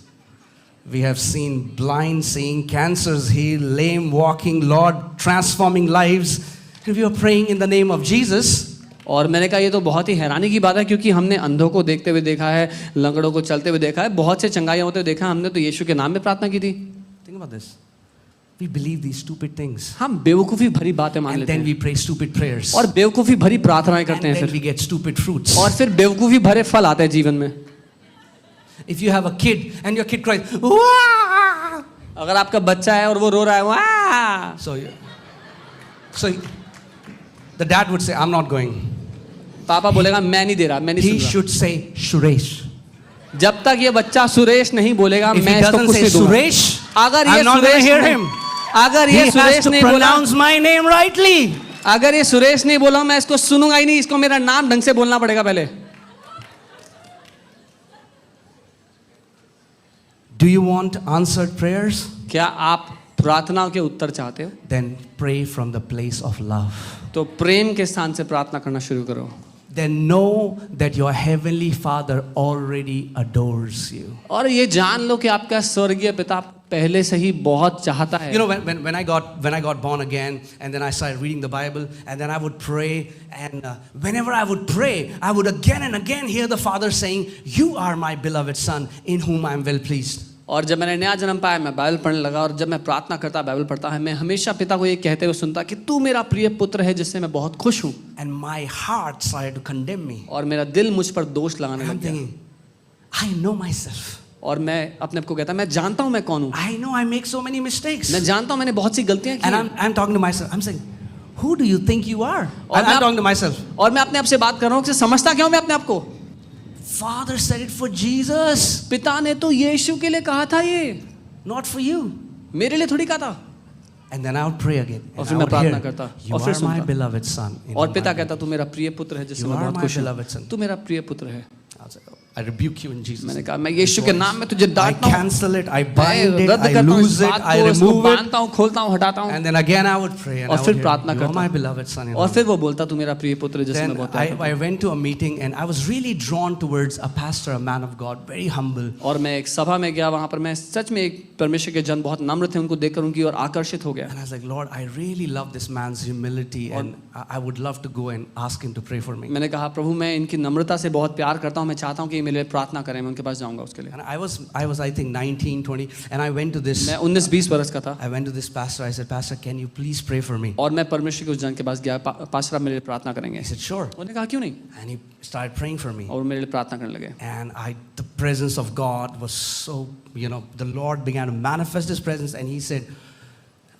we have seen blind seeing, cancers healed, lame walking, Lord transforming lives, and we are praying in the name of Jesus. और मैंने कहा ये तो बहुत ही हैरानी की बात है, क्योंकि हमने अंधों को देखते हुए देखा है, लंगड़ों को चलते हुए देखा है, बहुत से चंगाइयां होते हुए देखा, हमने तो यीशु के नाम में प्रार्थना की थी। Think about this. We believe these stupid things. हम बेवकूफ़ी भरी बातें मान And लेते then हैं we pray stupid prayers. और बेवकूफ़ी भरी प्रार्थनाएं And करते हैं then फिर, we get stupid fruits. और फिर बेवकूफ़ी भरे फल आते हैं जीवन में। If you have a kid and your kid cries, "Wah!" अगर आपका बच्चा है और वो रो रहा है, वाह, so the dad would say, I'm not going. पापा बोलेगा मैं नहीं दे रहा, मैं नहीं He soon should say Suresh. रहा। जब तक ये बच्चा सुरेश नहीं बोलेगा, If मैं he इसको doesn't कुछ say नहीं दूंगा। Suresh, अगर ये I'm not going to Suresh hear नहीं- him. अगर He ये has सुरेश to नहीं बोला, pronounce my name rightly. अगर ये सुरेश नहीं बोला, मैं इसको सुनूंगा ही नहीं, इसको मेरा नाम ढंग से बोलना पड़ेगा पहले। Do you want answered prayers? क्या आप प्रार्थनाओं के उत्तर चाहते हो? Then pray from the place of love. तो प्रेम के स्थान से प्रार्थना करना शुरू करो। Then know that your heavenly Father already adores you. और ये जान लो कि आपका स्वर्गीय पिता पहले से ही बहुत चाहता है। When I got born again, and then I started reading the Bible, and then I would pray, and whenever I would pray, I would again and again hear the Father saying, "You are my beloved Son, in whom I am well pleased." और जब मैंने नया जन्म पाया, मैं Bible पढ़ने लगा, और जब मैं प्रार्थना करता, बाइबल पढ़ता है, मैं हमेशा पिता को ये कहते हुए सुनता कि तू मेरा प्रिय पुत्र है जिससे मैं बहुत खुश हूँ। And my heart started to condemn me. और मेरा दिल मुझ पर दोष लगाने I'm लग गया, thinking, I know myself. और मैं अपने आप को कहता, मैं जानता हूँ मैं कौन हूँ, I know I make so many mistakes. मैं जानता हूँ मैंने बहुत सी गलतियाँ की And हैं। I'm talking to myself. I'm saying, who do you think you are? और And मैं I'm आप- talking to myself. और मैं अपने आप से बात कर रहा हूँ कि समझता क्यों मैं अपने आप को? Father said it for Jesus, पिता ने तो यीशु के लिए कहा था, ये not for you. मेरे लिए थोड़ी कहा था। And then I would pray again. और And फिर I मैं would प्रार्थना hear, करता, you और फिर are my सुनता। beloved son. in और whom पिता I am कहता, तू मेरा प्रिय पुत्र है जिससे You मैं are बहुत my खुश हूँ, beloved son. तू मेरा प्रिय पुत्र है। I was like, I rebuke you in Jesus' मैंने name. कहा, मैं यीशु के नाम में तुझे I डांटता हूँ, cancel it, I मैं bind it, रद्द I करता हूँ इस lose it, बात I को, इसको remove it. बांधता हूँ, खोलता हूँ, हटाता हूँ। And then again I would pray and और I फिर would hear, प्रार्थना you are करता my हूँ। beloved son. in और whom फिर वो बोलता, तू मेरा प्रिय पुत्र है जिससे मैं Then बहुत प्यार करता I went to a meeting and I was really drawn towards a pastor, a man of God, very humble. हूँ। और मैं एक सभा में गया, वहाँ पर मैं सच में एक परमेश्वर के जन बहुत नम्र थे, उनको देखकर उनकी ओर आकर्षित हो गया। And I was like, Lord, I really love this man's humility and I would love to go and ask him to pray for me. मैंने कहा, प्रभु मैं इनकी नम्रता से बहुत प्यार करता हूँ, मैं चाहता हूँ कि ये मेरे लिए प्रार्थना करें, मैं उनके पास जाऊँगा उसके लिए। And I was I think 19, 20 and I went to this मैं 19-20 वर्ष का था, I went to this pastor. I said, Pastor, can you please pray for me? और मैं परमेश्वर के उस जन के पास गया, पास्टर आप मेरे लिए प्रार्थना करेंगे? He said, sure. उन्होंने कहा, क्यों नहीं? And he started praying for me. और मेरे लिए प्रार्थना करने लगे। And the presence of God was so, the Lord began to manifest His presence. And he said,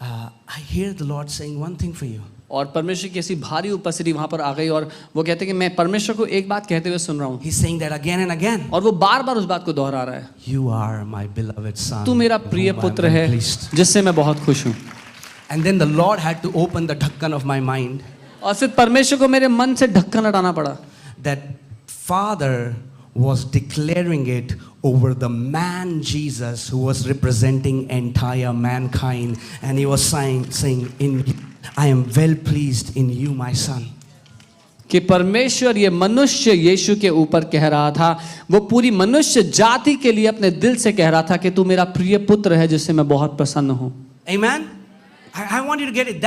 I hear the Lord saying one thing for you. और परमेश्वर की ऐसी भारी उपस्थिति वहां पर आ गई, और वो कहते कि मैं परमेश्वर को एक बात कहते हुए सुन रहा हूँ, He's saying that again and again. और वो बार बार उस बात को दोहरा रहा है, You are my beloved son. तू मेरा in प्रिय whom I am पुत्र well है pleased. जिससे मैं बहुत खुश हूँ। And then the Lord had to open the dhakkan of my mind और फिर परमेश्वर को मेरे मन से ढक्कन हटाना पड़ा, that Father was declaring it over the man Jesus who was representing entire mankind. And he was saying, I am well pleased in you, my son. कि परमेश्वर ये मनुष्य यीशु के ऊपर कह रहा था, वो पूरी मनुष्य जाति के लिए अपने दिल से कह रहा था कि तू मेरा प्रिय पुत्र है जिससे मैं बहुत प्रसन्न हूं। Amen? I want you to get it.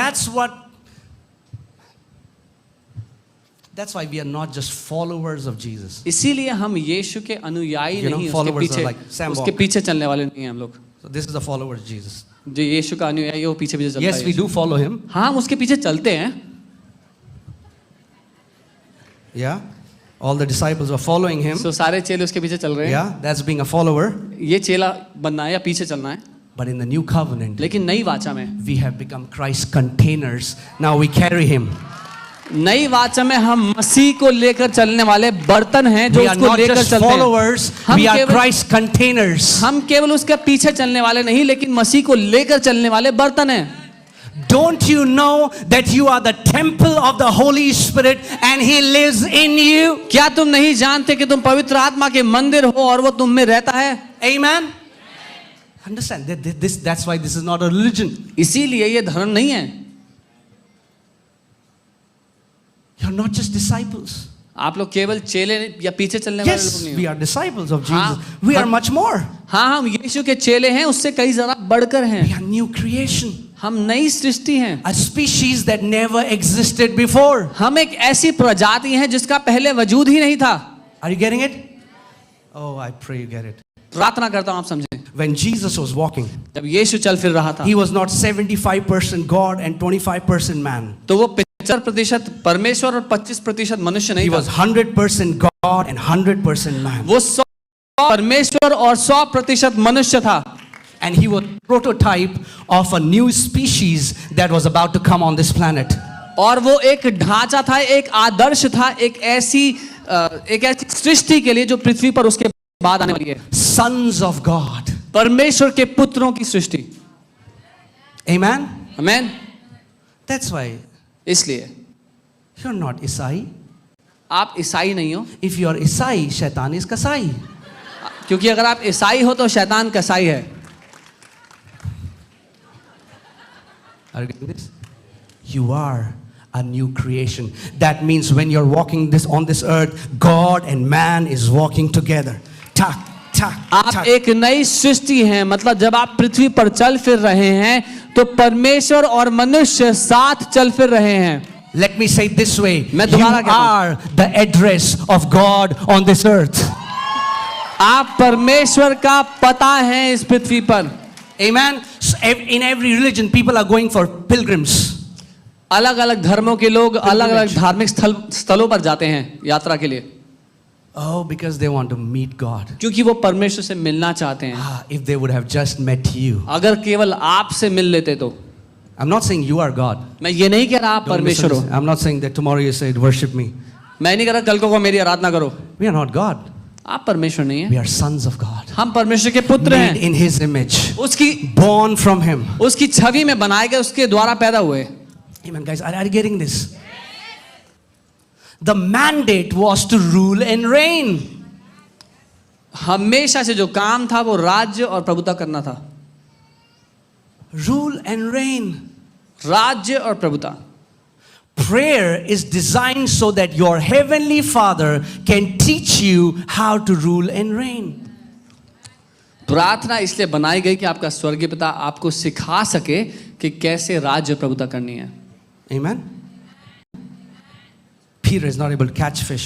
That's why we are not just followers of Jesus. इसीलिए हम यीशु के अनुयायी You know, नहीं, followers are like Sam उसके Walk. पीछे चलने वाले नहीं हैं हम लोग। So this is the followers of Jesus. जो यीशु का अनुयायी है वो पीछे पीछे चलता Yes, है। we do follow him. हाँ, हम उसके पीछे चलते हैं। Yeah. All the disciples are following him. तो सारे चेले उसके पीछे चल रहे हैं। Yeah, that's being a follower. ये चेला बनना है या पीछे चलना है। But in the new covenant, लेकिन नई वाचा में, we have become Christ's containers. Now we carry him. नई वाचा में हम मसीह को लेकर चलने वाले बर्तन हैं जो We are उसको not लेकर just चलते हैं। followers, हम we are केवल- Christ's containers. हम केवल उसके पीछे चलने वाले नहीं, लेकिन मसीह को लेकर चलने वाले बर्तन हैं। Don't you know that you are the temple of the Holy Spirit and He lives in you? क्या तुम नहीं जानते कि तुम पवित्र आत्मा के मंदिर हो और वो तुम में रहता है? Amen? Understand, that's why this is not a religion. इसीलिए ये धर्म नहीं है। You're not just disciples. आप लोग केवल चेले या पीछे चलने वाले लोग Yes, नहीं we हो। are disciples of Jesus. हाँ, We are हम- much more. हाँ, हम यीशु के चेले हैं, उससे कई जरा बढ़कर हैं। We are new creation. हम नई सृष्टि हैं। A species that never existed before. हम एक ऐसी प्रजाति हैं जिसका पहले वजूद ही नहीं था। Are you getting it? Oh, I pray you get it. प्रार्थना करता हूं आप समझें। When Jesus was walking, जब यीशु चल फिर रहा था, He was not 75% God and 25% man. तो वो 75% परमेश्वर और 25% मनुष्य नहीं He था। was 100% God and 100% man. वो 100 परमेश्वर और 100% मनुष्य था। And he was prototype of a new species that was about to come on this planet. और वो एक ढांचा था, एक आदर्श था, एक ऐसी सृष्टि के लिए जो पृथ्वी पर उसके बाद आने वाली है। Sons of God. परमेश्वर के पुत्रों की सृष्टि। Amen? आमीन। That's why इसलिए you're not Isai. आप ईसाई नहीं हो, If you're Isai, Shaitan is Kasai. क्योंकि अगर आप ईसाई हो तो शैतान कसाई है। Are you getting this? You are a new creation. That means when you're walking on this earth, God and man is walking together. Tak, tak, आप tak. एक नई सृष्टि हैं, मतलब जब आप पृथ्वी पर चल फिर रहे हैं तो परमेश्वर और मनुष्य साथ चल फिर रहे हैं। Let me say it this way. मैं You दोबारा कहता हूं। are the address of God on this earth. आप परमेश्वर का पता है इस पृथ्वी पर। Amen. So in every religion, people are going for pilgrims. अलग अलग धर्मों के लोग अलग अलग धार्मिक स्थलों पर जाते हैं यात्रा के लिए। Oh, because they want to meet God. क्योंकि वो परमेश्वर से मिलना चाहते हैं। If they would have just met you. अगर केवल आपसे मिल लेते तो। I'm not saying you are God. मैं ये नहीं कह रहा आप Don't परमेश्वर हो। misunderstand. I'm not saying that tomorrow you say, worship me. मैं नहीं कह रहा कल को मेरी आराधना करो। We are not God. आप परमेश्वर नहीं We है, are sons of God. हम परमेश्वर के पुत्र Made हैं। in His image. उसकी Born from Him. उसकी छवि में बनाए गए, उसके द्वारा पैदा हुए। Amen, guys. Are you getting this? The mandate was to rule and reign. हमेशा से जो काम था वो राज्य और प्रभुता करना था। Rule and reign. राज्य और प्रभुता। Prayer is designed so that your heavenly Father can teach you how to rule and reign. प्रार्थना इसलिए बनाई गई कि आपका स्वर्गीय पिता आपको सिखा सके कि कैसे राज्य प्रभुता करनी है। Amen. Peter is not able to catch fish.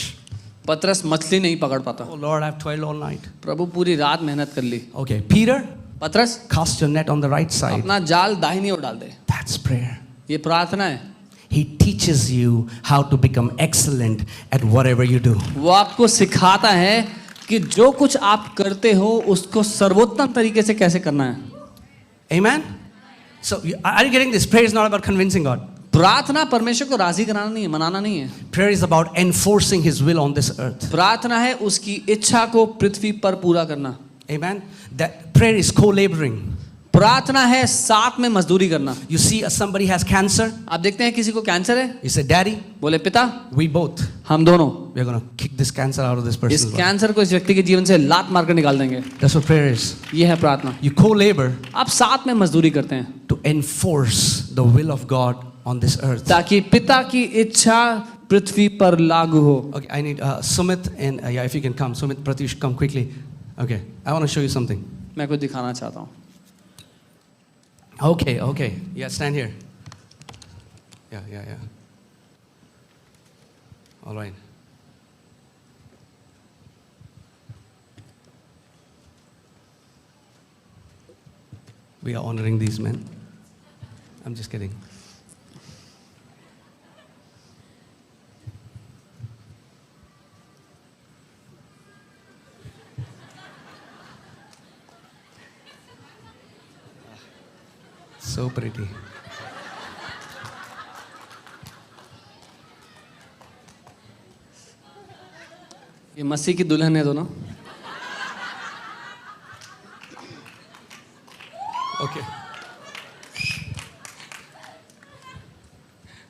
पतरस मछली नहीं पकड़ पाता। Oh Lord, I've toiled all night. प्रभु पूरी रात मेहनत कर ली। Okay, Peter, पतरस cast your net on the right side. अपना जाल दाहिनी ओर डाल दे। That's prayer. ये प्रार्थना है। He teaches you how to become excellent at whatever you do. वो आपको सिखाता है कि जो कुछ आप करते हो उसको सर्वोत्तम तरीके से कैसे करना है। Amen? So, are you getting this? Prayer is not about convincing God. प्रार्थना परमेश्वर को राजी कराना नहीं है, मनाना नहीं है। Prayer is about enforcing His will on this earth. प्रार्थना है उसकी इच्छा को पृथ्वी पर पूरा करना। Amen? That prayer is co-laboring. प्रार्थना है साथ में मजदूरी करना। You see, somebody has cancer. आप देखते हैं किसी को कैंसर है, You say, Daddy, बोले पिता we both, हम दोनों we're going to kick this cancer out of this इस person's body. कैंसर को इस व्यक्ति के जीवन से लात मार कर निकाल देंगे। That's what prayer is. ये है प्रार्थना। You co-labor आप साथ में मजदूरी करते हैं to enforce the will of God on this earth. ताकि पिता की इच्छा पृथ्वी पर लागू हो। Okay, I need Sumit and yeah, if you can come. Sumit, Pratish, come quickly. Okay, I want to show you something. मैं कुछ दिखाना चाहता हूँ। Okay, okay. Yeah, stand here. Yeah. All right. We are honoring these men. I'm just kidding. So pretty. ये मसीह की दुल्हन है दोनों। Okay.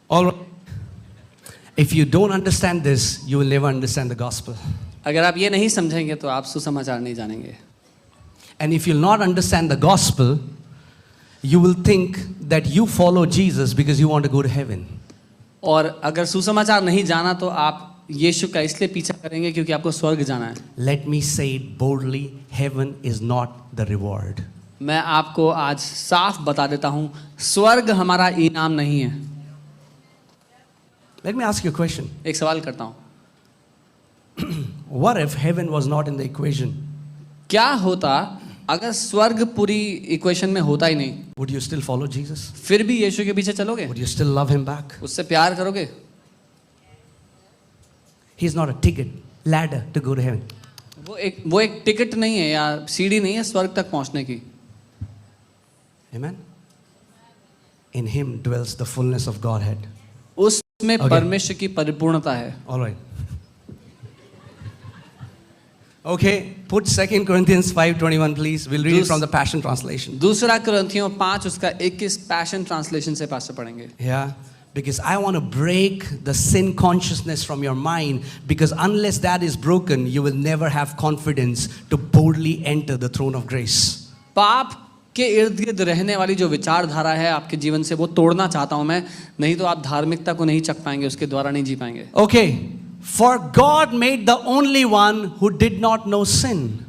All right. If you don't understand this, you will never understand the gospel. अगर आप ये नहीं समझेंगे तो आप सुसमाचार नहीं जानेंगे। And if you'll not understand the gospel, you will think that you follow Jesus because you want to go to heaven. और अगर सुसमाचार नहीं जाना तो आप यीशु का इसलिए पीछा करेंगे क्योंकि आपको स्वर्ग जाना है। Let me say it boldly, heaven is not the reward. मैं आपको आज साफ बता देता हूँ, स्वर्ग हमारा इनाम नहीं है। Let me ask you a question. एक सवाल करता हूँ, What if heaven was not in the equation? क्या होता अगर स्वर्ग पूरी इक्वेशन में होता ही नहीं? Would you still follow Jesus? फिर भी यीशु के पीछे चलोगे? Would you still love him back? उससे प्यार करोगे? He's not a ticket, ladder to go to heaven. वो एक टिकट नहीं है या सीढ़ी नहीं है स्वर्ग तक पहुंचने की। Amen? In him dwells the fullness of Godhead. उसमें Okay. परमेश्वर की परिपूर्णता है। All right. Okay, put 2 Corinthians 5:21 please. We'll read it from the Passion Translation. दूसरा कुरिन्थियों 5 उसका 21 पैशन ट्रांसलेशन से पास पढ़ेंगे। Yeah, because I want to break the sin consciousness from your mind, because unless that is broken, you will never have confidence to boldly enter the throne of grace. पाप के इर्द गिर्द रहने वाली जो विचारधारा है आपके जीवन से, वो तोड़ना चाहता हूं मैं, नहीं तो आप धार्मिकता को नहीं चख पाएंगे, उसके द्वारा नहीं जी पाएंगे। Okay, for God made the only one who did not know sin.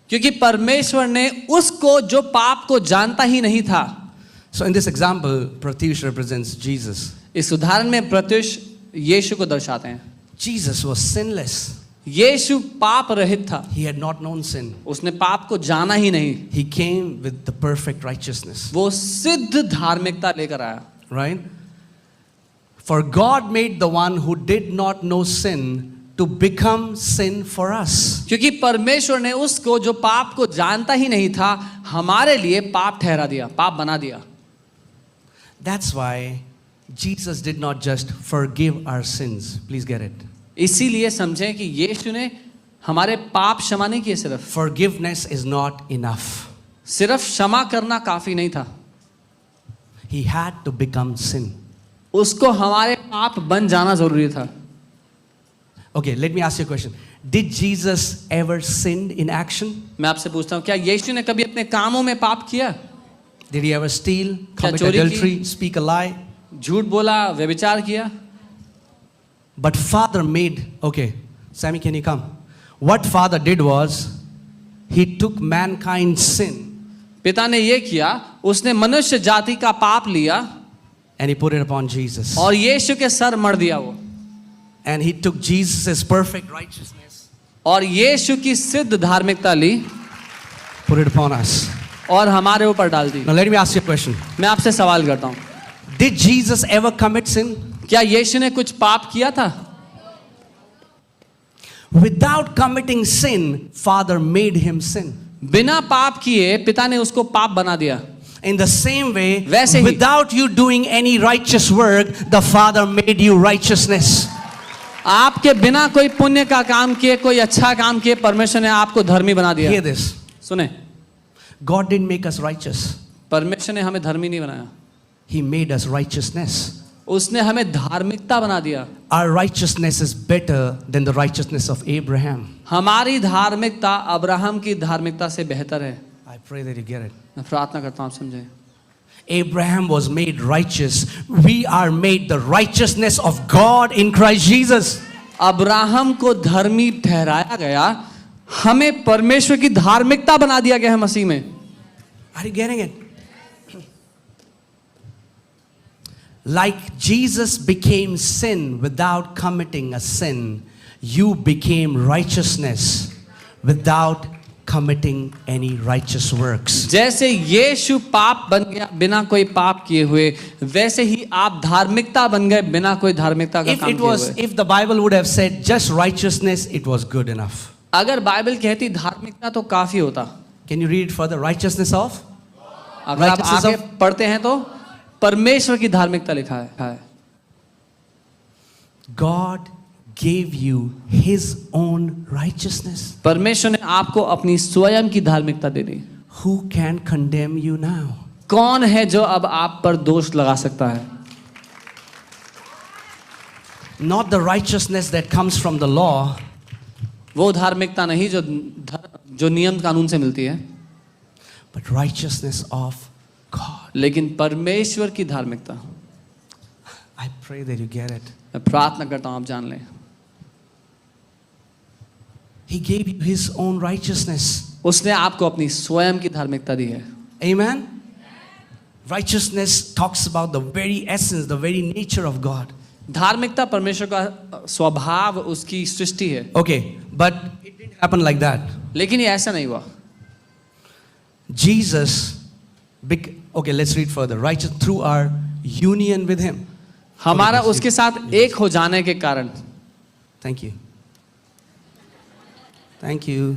क्योंकि परमेश्वर ने उसको जो पाप को जानता ही नहीं था। So in this example, Pratyush represents Jesus. इस उदाहरण में प्रत्युष यीशु को दर्शाते हैं। Jesus was sinless. यीशु पाप रहित था, He had not known sin. उसने पाप को जाना ही नहीं। He came with the perfect righteousness. वो सिद्ध धार्मिकता लेकर आया। Right? For God made the one who did not know sin to become sin for us. क्योंकि परमेश्वर ने उसको जो पाप को जानता ही नहीं था हमारे लिए पाप ठहरा दिया, पाप बना दिया। That's why Jesus did not just forgive our sins. Please get it. इसीलिए समझें कि यीशु ने हमारे पाप क्षमा नहीं किए, Forgiveness is not enough. सिर्फ क्षमा करना काफी नहीं था, He had to become sin. उसको हमारे पाप बन जाना जरूरी था। Okay, let me ask you a question. Did Jesus ever sin in action? मैं आपसे पूछता हूँ, क्या यीशु ने कभी अपने कामों में पाप किया? Did he ever steal, commit चोरी की? adultery, speak a lie? झूठ बोला, व्यभिचार किया? But Father made, okay, Sammy, can you come? What Father did was, He took mankind's sin पिता ने ये किया, उसने मनुष्य जाति का पाप लिया and He put it upon Jesus. और यीशु के सर मर दिया वो, And He took Jesus' perfect righteousness, और यीशु की सिद्ध धार्मिकता ली put it upon us. और हमारे ऊपर डाल दी। Now let me ask you a question. मैं आपसे सवाल करता हूँ, Did Jesus ever commit sin? क्या यीशु ने कुछ पाप किया था? Without committing sin, Father made Him sin. बिना पाप किए पिता ने उसको पाप बना दिया। In the same way, वैसे ही, without you doing any righteous work, the Father made you righteousness. आपके बिना कोई पुण्य का काम किए, कोई अच्छा काम किए, परमेश्वर ने आपको धर्मी बना दिया। Hear this. सुने, God didn't make us righteous. परमेश्वर ने हमें धर्मी नहीं बनाया, He made us righteousness. उसने हमें धार्मिकता बना दिया। Our righteousness is better than the righteousness of Abraham. हमारी धार्मिकता अब्राहम की धार्मिकता से बेहतर है। I pray that you get it. मैं प्रार्थना करता हूँ आप समझें। Abraham was made righteous. We are made the righteousness of God in Christ Jesus. Abraham को धर्मी ठहराया गया, हमें परमेश्वर की धार्मिकता बना दिया गया है मसीह में। Are you getting it? Like Jesus became sin without committing a sin, you became righteousness without committing any righteous works. जैसे यीशु पाप बन गया बिना कोई पाप किए हुए, वैसे ही आप धार्मिकता बन गए बिना कोई धार्मिकता का काम किए हुए। If the Bible would have said just righteousness, it was good enough. अगर बाइबल कहती धार्मिकता तो काफी होता। Can you read it further? Righteousness of? अगर आप Righteousness आगे of? पढ़ते हैं तो परमेश्वर की धार्मिकता लिखा है। God gave you His own righteousness. परमेश्वर ने आपको अपनी स्वयं की धार्मिकता दे दी। Who can condemn you now? कौन है जो अब आप पर दोष लगा सकता है? Not the righteousness that comes from the law, वो धार्मिकता नहीं जो नियम कानून से मिलती है, but righteousness of God. लेकिन परमेश्वर की धार्मिकता। I pray that you get it. मैं प्रार्थना करता हूं आप जान लें। He gave you His own righteousness. उसने आपको अपनी स्वयं की धार्मिकता दी है। Amen? Righteousness talks about the very essence, the very nature of God. धार्मिकता परमेश्वर का स्वभाव, उसकी सृष्टि है। Okay, but it didn't happen like that. लेकिन ये ऐसा नहीं हुआ। Jesus, okay, let's read further. Righteous through our union with Him. हमारा उसके साथ एक हो जाने के कारण। Thank you. Thank you.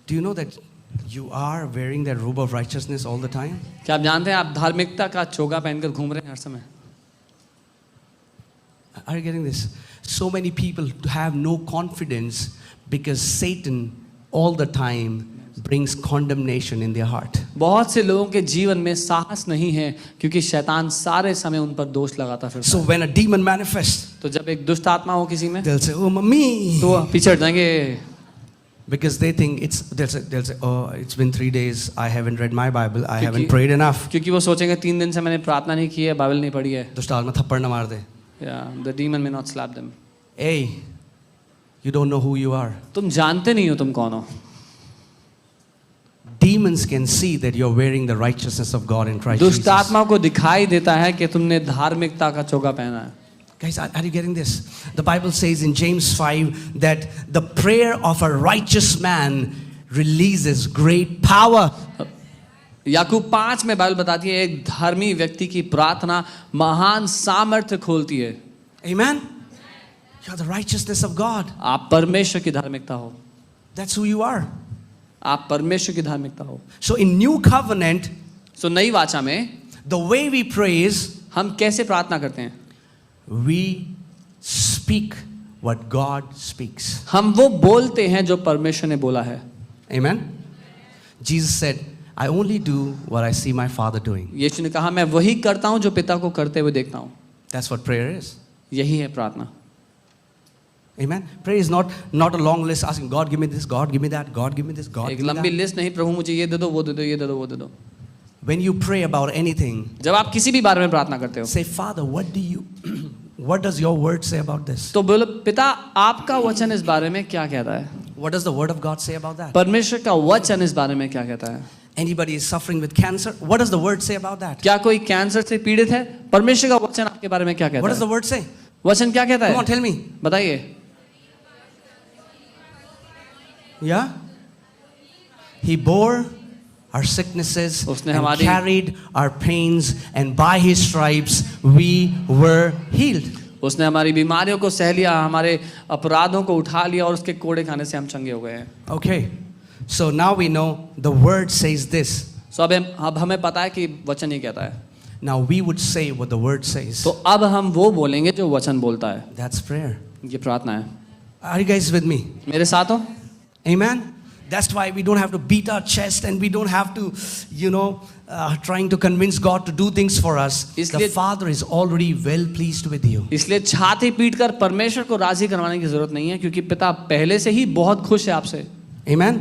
Do you know that you are wearing that robe of righteousness all the time? क्या आप जानते हैं आप धार्मिकता का चोगा पहनकर घूम रहे हैं हर समय? Are you getting this? So many people have no confidence because Satan all the time brings condemnation in their heart. बहुत से लोगों के जीवन में साहस नहीं है क्योंकि शैतान सारे समय उन पर दोष लगाता फिरता So है। when a demon manifests, तो जब एक दुष्ट आत्मा हो किसी में they'll say, "Oh, me," तो वो पीछे हट जाएंगे because they think they'll say, "Oh, it's been 3 days. I haven't read my Bible. I haven't क्योंकि- prayed enough." क्योंकि वो सोचेंगे 3 दिन से मैंने प्रार्थना नहीं की है, बाइबल नहीं पढ़ी है। दुष्ट आत्मा थप्पड़ न मार दे। The demon may not slap them. Hey, you don't know who you are. तुम जानते नहीं हो तुम कौन हो। Demons can see that you're wearing the righteousness of God in Christ दुष्ट Jesus. आत्मा को दिखाई देता है कि तुमने धार्मिकता का चोगा पहना है। Guys, are you getting this? The Bible says in James 5 that the prayer of a righteous man releases great power. याकूब 5 में बाइबल बताती है एक धर्मी व्यक्ति की प्रार्थना महान सामर्थ्य खोलती है। Amen? You're the righteousness of God. आप परमेश्वर की धार्मिकता हो। That's who you are. आप परमेश्वर की धार्मिकता हो। So in new covenant, सो नई वाचा में the way we praise, हम कैसे प्रार्थना करते हैं? we speak what God speaks. हम वो बोलते हैं जो परमेश्वर ने बोला है। Amen? Jesus said, I only do what I see my Father doing. यीशु ने कहा मैं वही करता हूं जो पिता को करते हुए देखता हूं। That's what prayer is. यही है प्रार्थना। Amen? Prayer is not a long list asking, God give me this, God give me that, God give me this, God एक give me लंबी that. लिस्ट नहीं, प्रभु मुझे ये दे दो, वो दे दो, ये दे दो, वो दे दो। When you pray about anything, जब आप किसी भी बारे में प्रार्थना करते हो say, Father, what does your word say about this? तो बोलो पिता आपका वचन इस बारे में क्या कहता है? What does the word of God say about that? परमेश्वर का वचन इस बारे में क्या कहता है? Anybody is suffering with cancer? What does the word say about that? क्या कोई कैंसर से पीड़ित है? परमेश्वर का वचन आपके बारे में क्या What कहता does the है? word say? वचन क्या कहता Come on, है? tell me. बताइए। Yeah? He bore our sicknesses उसने and हमारी- carried our pains, and by His stripes we were healed. उसने हमारी बीमारियों को सह लिया, हमारे अपराधों को उठा लिया और उसके कोड़े खाने से हम चंगे हो गए हैं। Okay, so now we know the word says this. सो अब हमें पता है कि वचन ये कहता है। Now we would say what the word says. तो अब हम वो बोलेंगे जो वचन बोलता है। That's prayer. ये प्रार्थना है। Are you guys with me? मेरे साथ हो? Amen? That's why we don't have to beat our chest and we don't have to, trying to convince God to do things for us. The इसलिए- Father is already well pleased with you. इसलिए छाती पीटकर परमेश्वर को राजी करवाने की जरूरत नहीं है, क्योंकि पिता पहले से ही बहुत खुश है आपसे। Amen.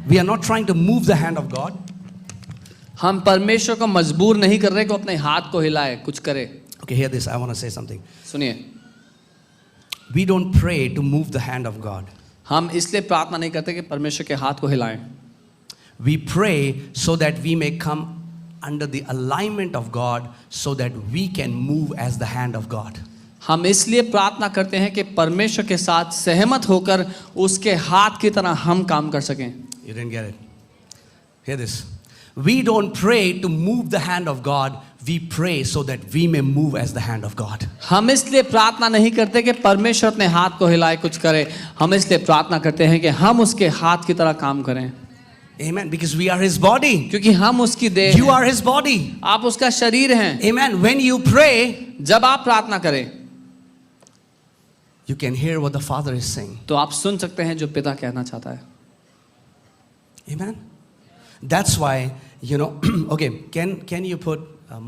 We are not trying to move the hand of God. हम परमेश्वर को मजबूर नहीं कर रहे कि वो अपने हाथ को हिलाए, कुछ करे। Okay, hear this. I want to say something. सुनिए, We don't pray to move the hand of God. हम इसलिए प्रार्थना नहीं करते कि परमेश्वर के हाथ को हिलाएं। We pray so that we may come under the alignment of God so that we can move as the hand of God. हम इसलिए प्रार्थना करते हैं कि परमेश्वर के साथ सहमत होकर उसके हाथ की तरह हम काम कर सकें। You didn't get it. Hear this. We don't pray to move the hand of God. We pray so that we may move as the hand of God. हम इसलिए प्रार्थना नहीं करते कि परमेश्वर अपने हाथ को हिलाए, कुछ करे। हम इसलिए प्रार्थना करते हैं कि हम उसके हाथ की तरह काम करें। Amen. Because we are His body. क्योंकि हम उसकी देह You हैं। are His body. आप उसका शरीर हैं। Amen. When you pray, जब आप प्रार्थना करें you can hear what the Father is saying. तो आप सुन सकते हैं जो पिता कहना चाहता है। Amen. That's why, okay, can you put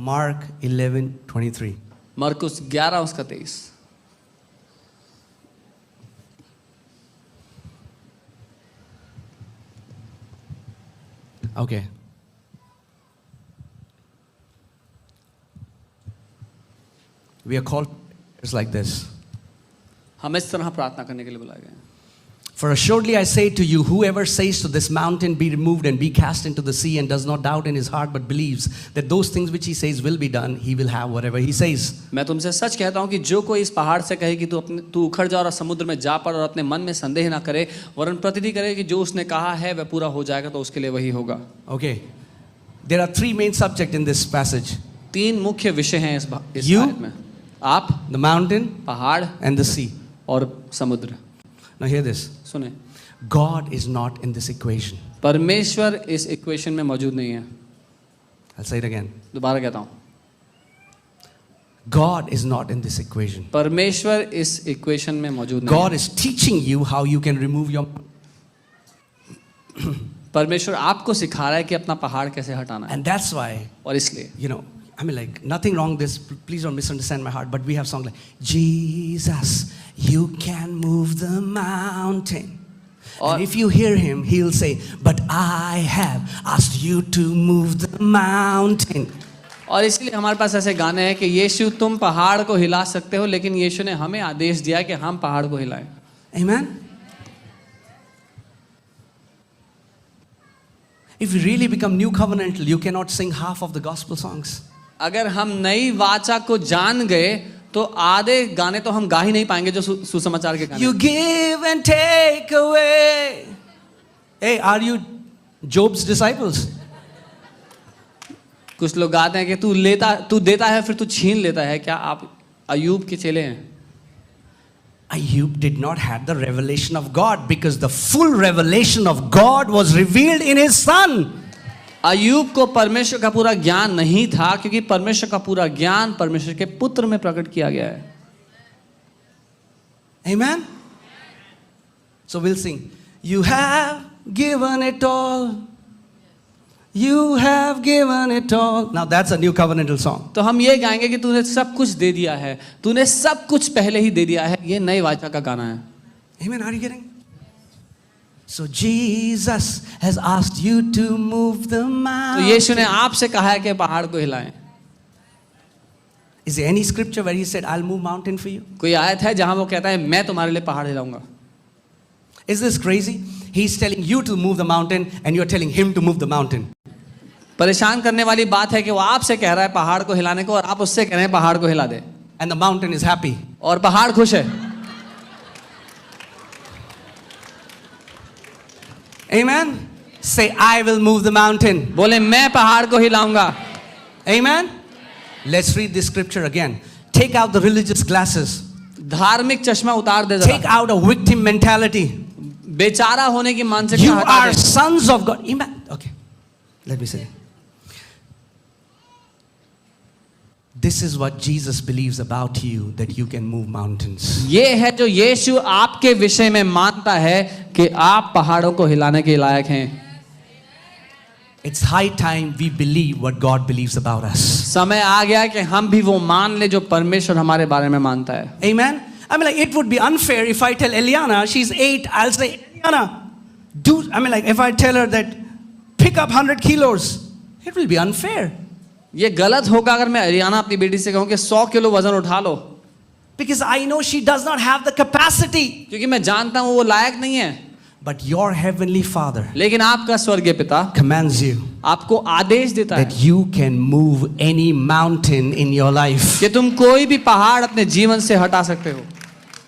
Mark 11:23? मरकुस 11 उसका 23। Okay. We are called it's like this. हम इस तरह प्रार्थना करने के लिए बुलाए गए हैं। For assuredly I say to you, whoever says to this mountain, be removed and be cast into the sea, and does not doubt in his heart but believes that those things which he says will be done, he will have whatever he says. मैं तुमसे सच कहता हूँ कि जो कोई इस पहाड़ से कहे कि तू उखड़ जा और समुद्र में जा पड़, और अपने मन में संदेह ना करे, वरन प्रतिज्ञा करे कि जो उसने कहा है वह पूरा हो जाएगा, तो उसके लिए वही होगा। Okay. There are three main subjects in this passage. 3 मुख्य विषय हैं इस You, आयत में। आप, the mountain, पहाड़ and the sea. और समुद्र। Now hear this. सुने, God is not in this equation. परमेश्वर इस इक्वेशन में मौजूद नहीं है। I'll say it again. दोबारा कहता हूँ, God is not in this equation. परमेश्वर इस इक्वेशन में मौजूद नहीं God is teaching you how you can remove your. है। परमेश्वर आपको सिखा रहा है कि अपना पहाड़ कैसे हटाना है। And that's why, और इसलिए nothing wrong this, please don't misunderstand my heart, but we have songs like, Jesus, you can move the mountain. And if you hear him, he'll say, but I have asked you to move the mountain. और इसलिए हमारे पास ऐसे गाने हैं कि यीशु तुम पहाड़ को हिला सकते हो, लेकिन यीशु ने हमें आदेश दिया कि हम पहाड़ को हिलाएं। Amen? If you really become new covenantal, you cannot sing half of the gospel songs. अगर हम नई वाचा को जान गए तो आधे गाने तो हम गा ही नहीं पाएंगे जो सुसमाचार के गाने। You give and take away. Hey, are you Job's disciples? कुछ लोग गाते हैं कि तू देता है फिर तू छीन लेता है। क्या आप अय्यूब के चेले हैं? Ayub did not have the revelation of God because the full revelation of God was revealed in his son. अय्यूब को परमेश्वर का पूरा ज्ञान नहीं था, क्योंकि परमेश्वर का पूरा ज्ञान परमेश्वर के पुत्र में प्रकट किया गया है। Amen? So we'll sing. You have given it all. You have given it all. Now that's a new covenantal song. तो हम ये गाएंगे कि तूने सब कुछ दे दिया है, तूने सब कुछ पहले ही दे दिया है। ये नई वाचा का गाना है। Amen. Are you getting? So Jesus has asked you to move the तो mountain. यीशु ने आपसे कहा है कि पहाड़ को हिलाएं। Is there any scripture where he said, I'll move mountain for you? कोई आयत है जहां वो कहता है मैं तुम्हारे लिए पहाड़ हिलाऊंगा? Is this crazy? He's telling you to move the mountain and you're telling him to move the mountain. परेशान करने वाली बात है कि वो आपसे कह रहा है पहाड़ को हिलाने को, और आप उससे कह रहे हैं पहाड़ को हिला दे। And the mountain is happy. और पहाड़ खुश है। Amen? Say, I will move the mountain. बोले मैं पहाड़ को हिलाऊंगा। Amen? Let's read this scripture again. Take out the religious glasses. धार्मिक चश्मा उतार दे Take जरा। out a victim mentality. बेचारा होने की मानसिकता You हटा are they. sons of God. Okay, let me say. This is what Jesus believes about you, that you can move mountains. ये है जो यीशु आपके विषय में मानता है कि आप पहाड़ों को हिलाने के लायक हैं। It's high time we believe what God believes about us. समय आ गया कि हम भी वो मान ले जो परमेश्वर हमारे बारे में मानता है। Amen. I mean, like, it would be unfair if I tell Eliana, she's 8, I'll say, Eliana, if I tell her that pick up 100 kilos, it will be unfair. ये गलत होगा अगर मैं अरियाना अपनी बेटी से कहूँ कि 100 किलो वजन उठा लो, Because I know she does not have the capacity. क्योंकि मैं जानता हूँ वो लायक नहीं है। But your heavenly Father लेकिन आपका स्वर्गीय पिता commands you आपको आदेश देता that है you can move any mountain in your life. कि तुम कोई भी पहाड़ अपने जीवन से हटा सकते हो।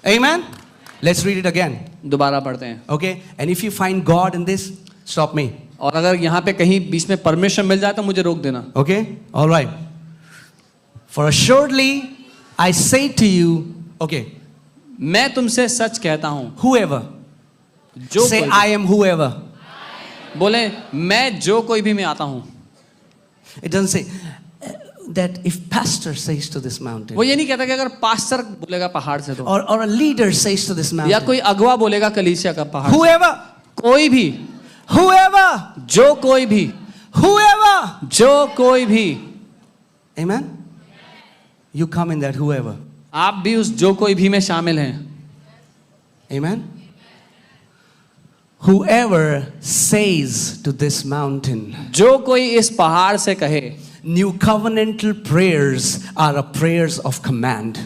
Amen. Let's read it again. दोबारा पढ़ते हैं। Okay? And if you find God in this, stop me. और अगर यहाँ पे कहीं बीच में परमेश्वर मिल जाए तो मुझे रोक देना। Okay? All right. For assuredly I say to you, okay, मैं तुमसे सच कहता हूँ, whoever, जो say कोई I am whoever. बोले मैं जो कोई भी मैं आता हूँ। It doesn't say that if pastor says to this mountain, वो ये नहीं कहता कि अगर पास्टर बोलेगा पहाड़ से तो, or a leader says to this या mountain, कोई अगवा बोलेगा कलीसिया का पहाड़ से। whoever, कोई भी, whoever, जो कोई भी, whoever. जो कोई भी। Amen? You come in that whoever. आप भी उस जो कोई भी में शामिल हैं। Amen? Whoever says to this mountain, जो कोई इस पहाड़ से कहे। new covenantal prayers are a prayers of command.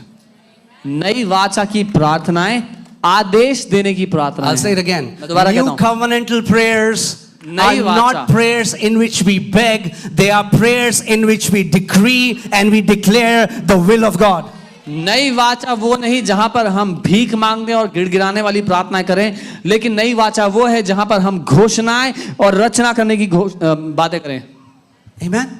नई वाचा की प्रार्थनाएं आदेश देने की प्रार्थना I'll say it again. मैं दोबारा कहता New हूं। covenantal prayers are नई not वाचा। prayers in which we beg, they are prayers in which we decree and we declare the will of God. नई वाचा वो नहीं जहां पर हम भीख मांगने और गिड़गिड़ाने वाली प्रार्थनाएं करें, लेकिन नई वाचा वो है जहां पर हम घोषणाएं और रचना करने की बातें करें। Amen?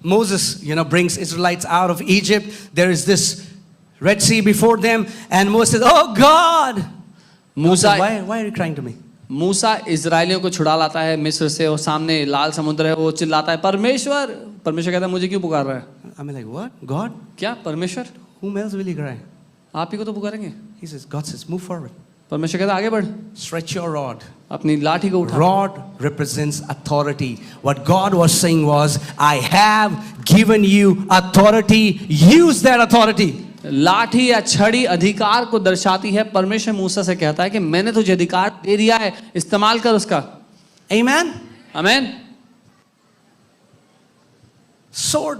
Moses, brings Israelites out of Egypt. There is this Red Sea before them, and Moses says, "Oh God!" Musa Why are you crying to me? मूसा इजरायलियों को छुड़ा लाता है मिस्र से, और सामने लाल समुद्र है, वो चिल्लाता है परमेश्वर। परमेश्वर कहता है मुझे क्यों पुकार रहा है? I'm like, what? God? क्या परमेश्वर? Whom else will he cry? आप ही को तो पुकारेंगे। He says, God says, move forward. परमेश्वर कहता है आगे बढ़, Stretch your rod. अपनी लाठी को उठा। Rod represents authority. What God was saying was, I have given you authority. Use that authority. लाठी या छड़ी अधिकार को दर्शाती है। परमेश्वर मूसा से कहता है कि मैंने तुझे अधिकार दे दिया है, इस्तेमाल कर उसका। Amen? आमीन। Sword.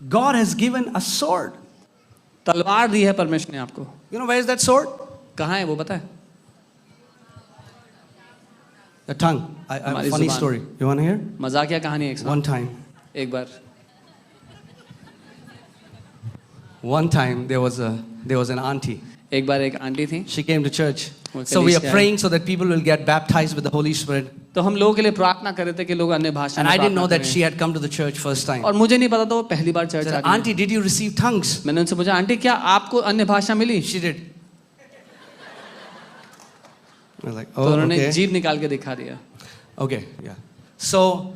God has given a sword. तलवार दी है परमेश्वर ने आपको। You know where is that sword? कहाँ है वो पता है? The tongue. हमारी Funny जुबान। story. You want to hear? मजाकिया कहानी है एक One time. एक बार One time there was an auntie. एक बार एक आंटी थी, She came to church. वो So we are कलीसिया आई। praying so that people will get baptized with the Holy Spirit. तो हम लोगों के लिए प्रार्थना कर रहे थे कि लोग अन्य भाषा And में I didn't प्रार्थना know that करें। she had come to the church first time. और मुझे नहीं पता था वो पहली बार I चर्च said, आ गई। Auntie, did you receive tongues? मैंने उनसे पूछा आंटी क्या आपको अन्य भाषा मिली? She did. I was like, तो oh, उन्होंने okay. जीभ निकाल के दिखा दिया। Okay, yeah. So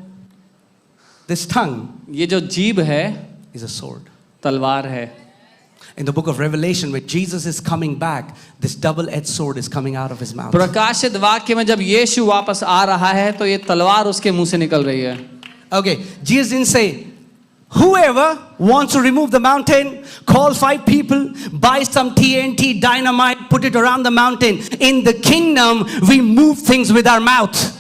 this tongue ये जो जीभ है is a sword. तलवार है। In the book of Revelation, where Jesus is coming back, this double-edged sword is coming out of his mouth. प्रकाशित वाक्य में जब यीशु वापस आ रहा है तो ये तलवार उसके मुंह से निकल रही है। Okay, Jesus didn't say, whoever wants to remove the mountain, call 5 people, buy some TNT dynamite, put it around the mountain. In the kingdom, we move things with our mouth.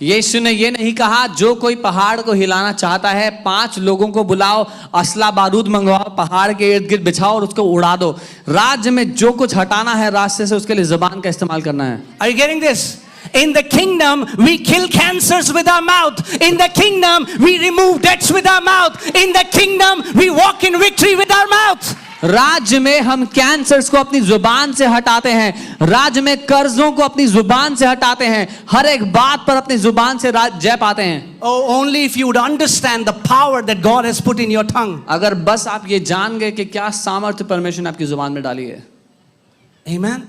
यीशु ने ये नहीं कहा जो कोई पहाड़ को हिलाना चाहता है 5 लोगों को बुलाओ, असला बारूद मंगवाओ, पहाड़ के इर्द गिर्द बिछाओ और उसको उड़ा दो। राज्य में जो कुछ हटाना है रास्ते से उसके लिए जुबान का इस्तेमाल करना है। Are you getting this? In the kingdom, we kill cancers with our mouth. In the kingdom, we remove debts with our mouth. In the kingdom, we walk in victory with our mouth. राज्य में हम cancers को अपनी जुबान से हटाते हैं, राज्य में कर्जों को अपनी जुबान से हटाते हैं, हर एक बात पर अपनी जुबान से जय पाते हैं। Oh, only if you would understand the power that God has put in your tongue. अगर बस आप ये जान गए कि क्या सामर्थ्य परमेश्वर ने आपकी जुबान में डाली है। Amen.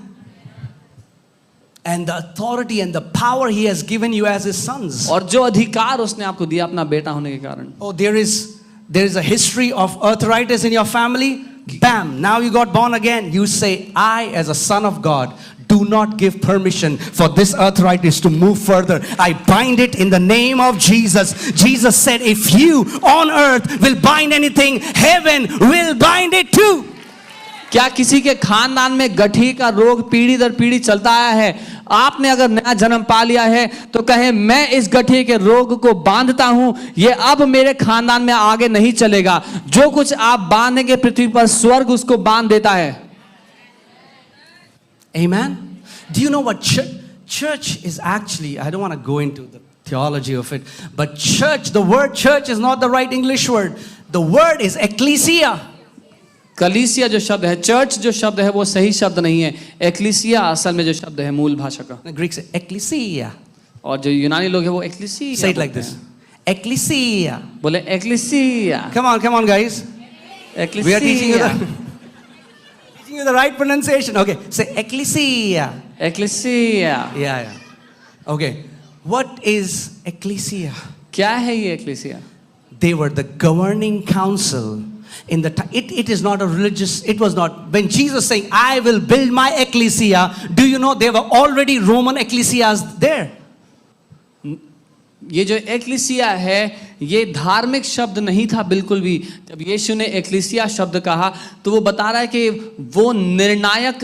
and the authority and the power He has given you as His sons. और जो अधिकार उसने आपको दिया अपना बेटा होने के कारण. Oh, there is a history of arthritis in your family. Bam, now you got born again. You say, I as a son of God do not give permission for this arthritis to move further. I bind it in the name of Jesus. Jesus said, if you on earth will bind anything, heaven will bind it too. क्या किसी के खानदान में गठिया का रोग पीढ़ी दर पीढ़ी चलता आया है? आपने अगर नया जन्म पा लिया है तो कहे, मैं इस गठिए के रोग को बांधता हूं, ये अब मेरे खानदान में आगे नहीं चलेगा. जो कुछ आप बांधेंगे पृथ्वी पर, स्वर्ग उसको बांध देता है. Amen. Do you know what church is actually? I don't want to go into the theology of it, but church, the word church is not the right English word. The word is ecclesia. कलीसिया जो शब्द है, church जो शब्द है, वो सही शब्द नहीं है. एक्लीसिया असल में जो शब्द है मूल भाषा का. The Greek say ecclesia. और जो यूनानी लोग हैं वो एक्लीसिया. Say it like this. Ecclesia. बोले एक्लीसिया. Come on, guys. एक्लीसिया. We are teaching you the right pronunciation. Okay, say ecclesia. एक्लीसिया. Yeah. Okay. What is ecclesia? क्या है ये एक्लीसिया? They were the governing council in the time. It is not a religious, it was not. When Jesus saying, I will build my ecclesia, do you know there were already Roman ecclesias there? ये जो एक्लीसिया है, ये धार्मिक शब्द नहीं था बिल्कुल भी. जब यीशु ने एक्लीसिया शब्द कहा तो वो बता रहा है कि वो निर्णायक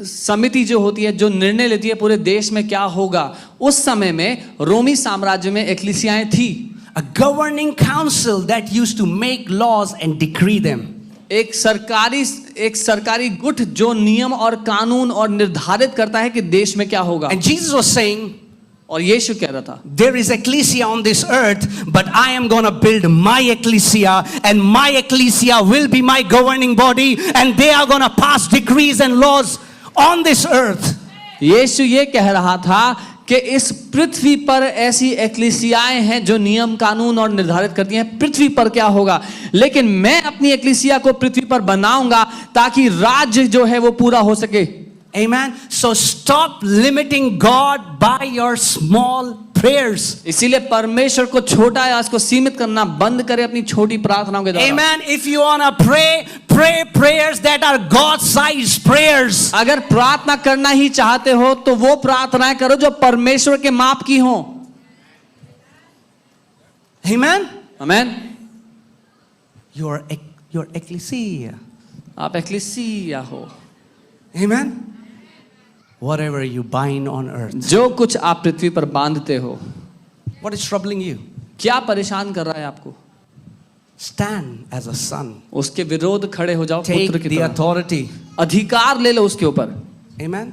समिति जो होती है, जो निर्णय लेती है पूरे देश में क्या होगा. उस समय में रोमी साम्राज्य में एक्लीसियाएं थी. A governing council that used to make laws and decree them. एक सरकारी गुट जो नियम और कानून और निर्धारित करता है कि देश में क्या होगा. And Jesus was saying, और यीशु कह रहा था, there is ecclesia on this earth, but I am going to build my ecclesia, and my ecclesia will be my governing body, and they are going to pass decrees and laws on this earth. यीशु ये कह रहा था कि इस पृथ्वी पर ऐसी एक्लीसियाएं हैं जो नियम कानून और निर्धारित करती हैं पृथ्वी पर क्या होगा, लेकिन मैं अपनी एक्लीसिया को पृथ्वी पर बनाऊंगा ताकि राज्य जो है वो पूरा हो सके. Amen. So stop limiting God by your small prayers. इसीलिए परमेश्वर को छोटा आवाज को सीमित करना बंद करें अपनी छोटी प्रार्थनाओं के द्वारा. Amen. If you want to pray prayers that are God-sized prayers. अगर प्रार्थना करना ही चाहते हो तो वो प्रार्थनाएं करो जो परमेश्वर के माप की हो. Amen. आमेन. Your ecclesia. आप एक्लीसिया हो. Amen. Whatever you bind on earth. जो कुछ आप पृथ्वी पर बांधते हो. What is troubling you? क्या परेशान कर रहा है आपको? Stand as a son. उसके विरोध खड़े हो जाओ Take पुत्र की the तरह. authority. अधिकार ले लो उसके ऊपर. Amen.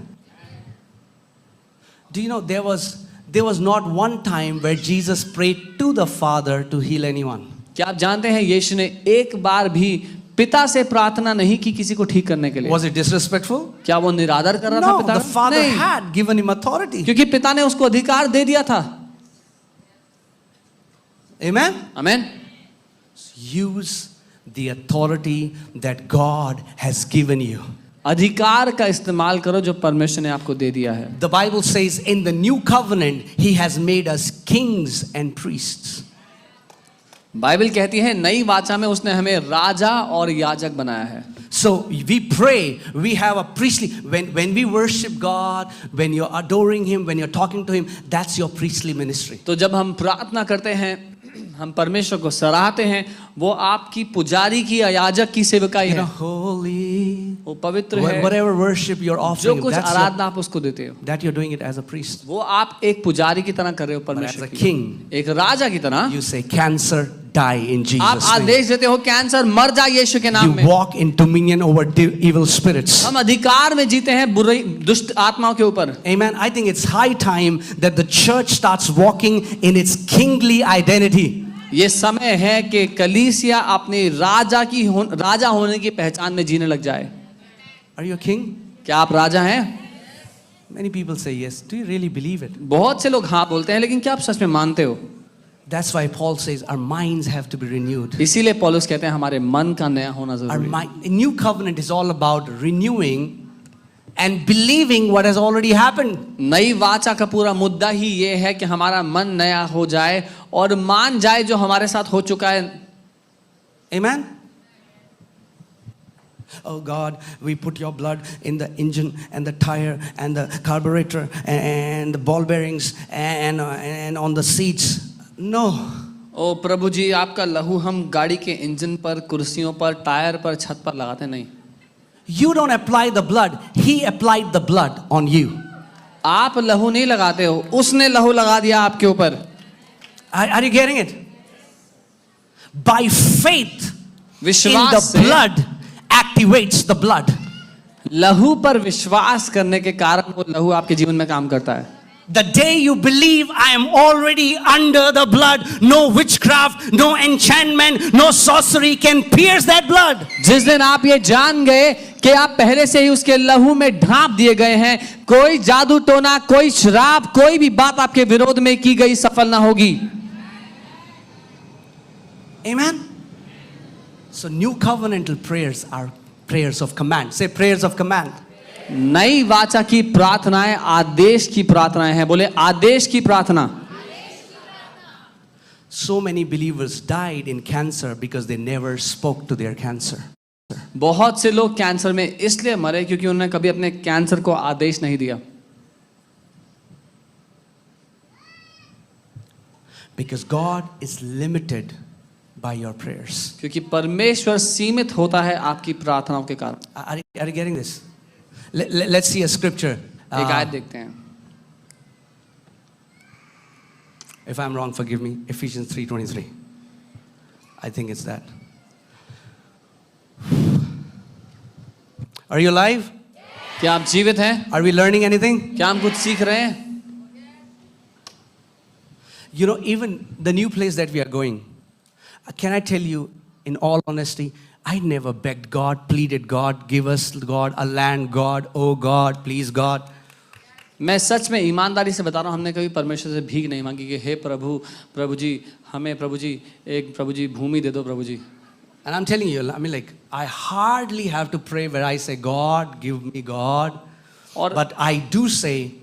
Do you know there was not one time where Jesus prayed to the Father to heal anyone. क्या आप जानते हैं यीशु ने एक बार भी पिता से प्रार्थना नहीं की किसी को ठीक करने के लिए? Was it disrespectful? क्या वो निरादर कर रहा था No, पिता? the Father नहीं, had given him authority. क्योंकि पिता ने उसको अधिकार दे दिया था. Amen. Amen. Use the authority that God has given you. अधिकार का इस्तेमाल करो जो परमेश्वर ने आपको दे दिया है. The Bible says in the new covenant he has made us kings and priests. Bible कहती है नई वाचा में उसने हमें राजा और याजक बनाया है. So we pray, we have a priestly, when we worship God, when you're adoring him, when you're talking to him, that's your priestly ministry. तो जब हम प्रार्थना करते हैं, हम परमेश्वर को सराहते हैं, वो आपकी पुजारी की याजक की सेवकाई You है. know, holy, वो पवित्र है. whatever worship you're जो offering him, कुछ that's आराधना आप उसको देते हो, that you're doing it as a priest. वो आप एक पुजारी की तरह कर रहे हो But as परमेश्वर a की. king, एक राजा की तरह you say cancer, die in आप Jesus' name. आदेश देते हो कैंसर मर जा यीशु के नाम You में. walk in dominion over evil spirits. हम अधिकार में जीते हैं बुरी दुष्ट आत्माओं के ऊपर. Amen. I think it's high time that the church starts walking in its kingly identity. ये समय है कि कलीसिया अपने राजा होने की पहचान में जीने लग जाए. Are you a king? क्या आप राजा हैं? Many people say yes. Do you really believe it? बहुत से लोग हाँ बोलते हैं, लेकिन क्या आप सच में मानते हो? That's why Paul says our minds have to be renewed. इसीलिए पौलुस कहते हैं हमारे मन का नया होना Our जरूरी है. mind, new covenant is all about renewing and believing what has already happened. नई वाचा का पूरा मुद्दा ही ये है कि हमारा मन नया हो जाए और मान जाए जो हमारे साथ हो चुका है. Amen? Oh God, we put your blood in the engine and the tire and the carburetor and the ball bearings and on the seats. No. ओ प्रभु जी, आपका लहू हम गाड़ी के इंजन पर, कुर्सियों पर, टायर पर, छत पर लगाते नहीं. You don't apply the blood. He applied the blood on you. आप लहू नहीं लगाते हो, उसने लहू लगा दिया आपके ऊपर. Are you getting it? By faith in विश्वास the से blood activates the blood. लहू पर विश्वास करने के कारण वो लहू आपके जीवन में काम करता है. The day you believe I am already under the blood, no witchcraft, no enchantment, no sorcery can pierce that blood. जिस दिन आप ये जान गए कि आप पहले से ही उसके लहू में ढांप दिए गए हैं, कोई जादू टोना, कोई श्राप, कोई भी बात आपके विरोध में की गई सफल ना होगी. Amen? So new covenantal prayers are prayers of command. Say prayers of command. नई वाचा की प्रार्थनाएं आदेश की प्रार्थनाएं हैं. बोले आदेश की प्रार्थना. So many believers died in cancer because they never spoke to their cancer. बहुत से लोग कैंसर में इसलिए मरे क्योंकि उन्होंने कभी अपने कैंसर को आदेश नहीं दिया. Because God is limited by your prayers. क्योंकि परमेश्वर सीमित होता है आपकी प्रार्थनाओं के कारण. Are you getting this? Let's see a scripture. एक आयत देखते हैं. If I'm wrong, forgive me. Ephesians 3:23. I think it's that. Are you alive? क्या आप जीवित हैं? Are we learning anything? क्या हम कुछ सीख रहे हैं? You know, even the new place that we are going, can I tell you in all honesty, I never begged God, pleaded God, give us God, a land, God, oh God, please God. मैं सच में ईमानदारी से बता रहा हूँ, हमने कभी परमेश्वर से भीख नहीं मांगी कि हे प्रभु जी हमें प्रभु जी भूमि दे दो प्रभु जी. And I'm telling you, I mean, like, I hardly have to pray where I say, God, give me God. But I do say,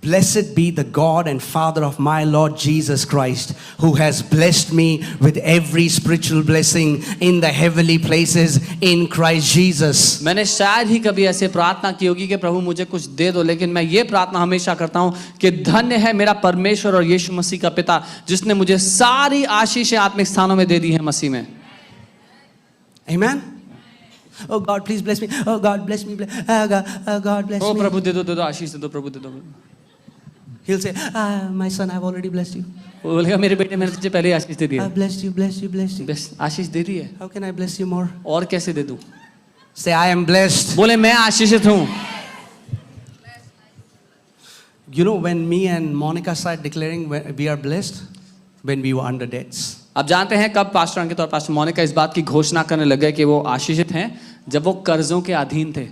blessed be the God and Father of my Lord Jesus Christ, who has blessed me with every spiritual blessing in the heavenly places in Christ Jesus. मैंने शायद ही कभी ऐसे प्रार्थना की होगी कि प्रभु मुझे कुछ दे दो, लेकिन मैं ये प्रार्थना हमेशा करता हूँ कि धन्य है मेरा परमेश्वर और यीशु मसीह का पिता, जिसने मुझे सारी आशीषें आत्मिक स्थानों में दे दी है मसीह में. Amen? Oh God, please bless me. Oh God, bless me. God, bless O me. प्रभु दे दो आशीष दे दो प्रभु दे दो. He'll say, my son, I've already blessed you. वो बोलेगा मेरे बेटे मैंने तुझे पहले ही आशीष दे दी है. I've blessed you, blessed you, blessed you. बस आशीष दे दी है. How can I bless you more? और कैसे दे दूं? Say, I am blessed. बोले मैं आशीषित हूँ. You know, when me and Monica started declaring we are blessed, when we were under debts. आप जानते हैं कब पास्टर अंकित और पास्टर मोनिका इस बात की घोषणा करने लगे कि वो आशीषित हैं? जब वो कर्जों के अधीन थे.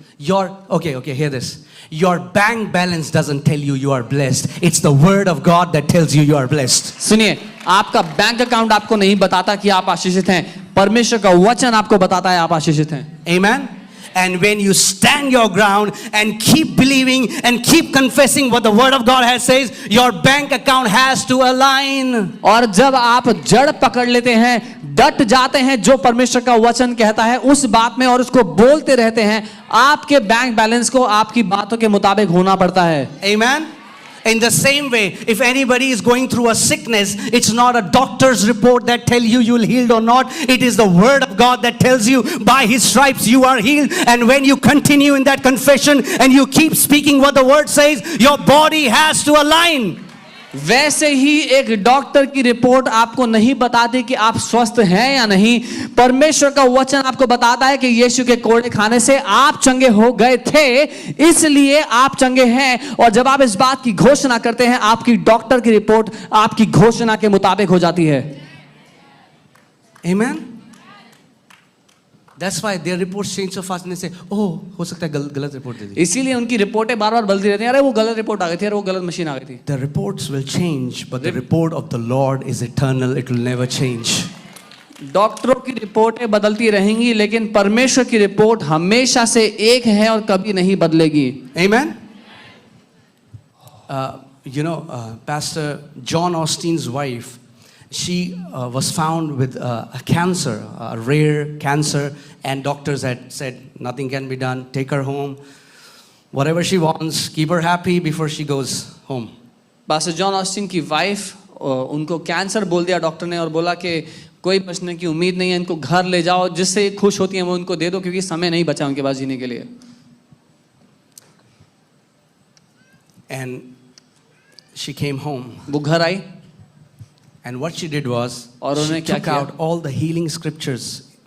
Okay, hear this. Your bank balance doesn't tell you you are blessed. It's the word of God that tells you you are blessed. सुनिए, आपका बैंक अकाउंट आपको नहीं बताता कि आप आशीषित हैं. परमेश्वर का वचन आपको बताता है आप आशीषित हैं. Amen. And when you stand your ground and keep believing and keep confessing what the word of God has says, your bank account has to align. और जब आप जड़ पकड़ लेते हैं, डट जाते हैं जो परमेश्वर का वचन कहता है उस बात में और उसको बोलते रहते हैं, आपके बैंक बैलेंस को आपकी बातों के मुताबिक होना पड़ता है. Amen. In the same way, if anybody is going through a sickness, it's not a doctor's report that tell you you'll healed or not. It is the word of God that tells you by his stripes you are healed. And when you continue in that confession and you keep speaking what the word says, your body has to align. वैसे ही एक doctor की report आपको नहीं बताती कि आप स्वस्थ हैं या नहीं. परमेश्वर का वचन आपको बताता है कि यीशु के कोड़े खाने से आप चंगे हो गए थे, इसलिए आप चंगे हैं. और जब आप इस बात की घोषणा करते हैं, आपकी डॉक्टर की रिपोर्ट आपकी घोषणा के मुताबिक हो जाती है. Amen. That's why their reports change so fast and they say, oh, हो सकता है गलत रिपोर्ट दे दी. इसीलिए उनकी रिपोर्टें बार-बार बदलती रहती हैं. अरे वो गलत रिपोर्ट आ गई थी, अरे वो गलत मशीन आ गई थी. The reports will change, but the report of the Lord is eternal. It will never change. डॉक्टरों की रिपोर्टें बदलती रहेंगी, लेकिन परमेश्वर की रिपोर्ट हमेशा से एक है और कभी नहीं बदलेगी। Amen? Pastor John Osteen's wife, she was found with a cancer, a rare cancer, and doctors had said nothing can be done. Take her home. Whatever she wants, keep her happy before she goes home. Pastor John Austin की wife, उनको cancer बोल दिया doctor ने और बोला कि कोई बचने की उम्मीद नहीं है, इनको घर ले जाओ, जिससे खुश होती हैं वो उनको दे दो, क्योंकि समय नहीं बचा उनके पास जीने के लिए। And she came home. वो घर आई And what she did was, और she उन्होंने क्या took किया? out all the healing scriptures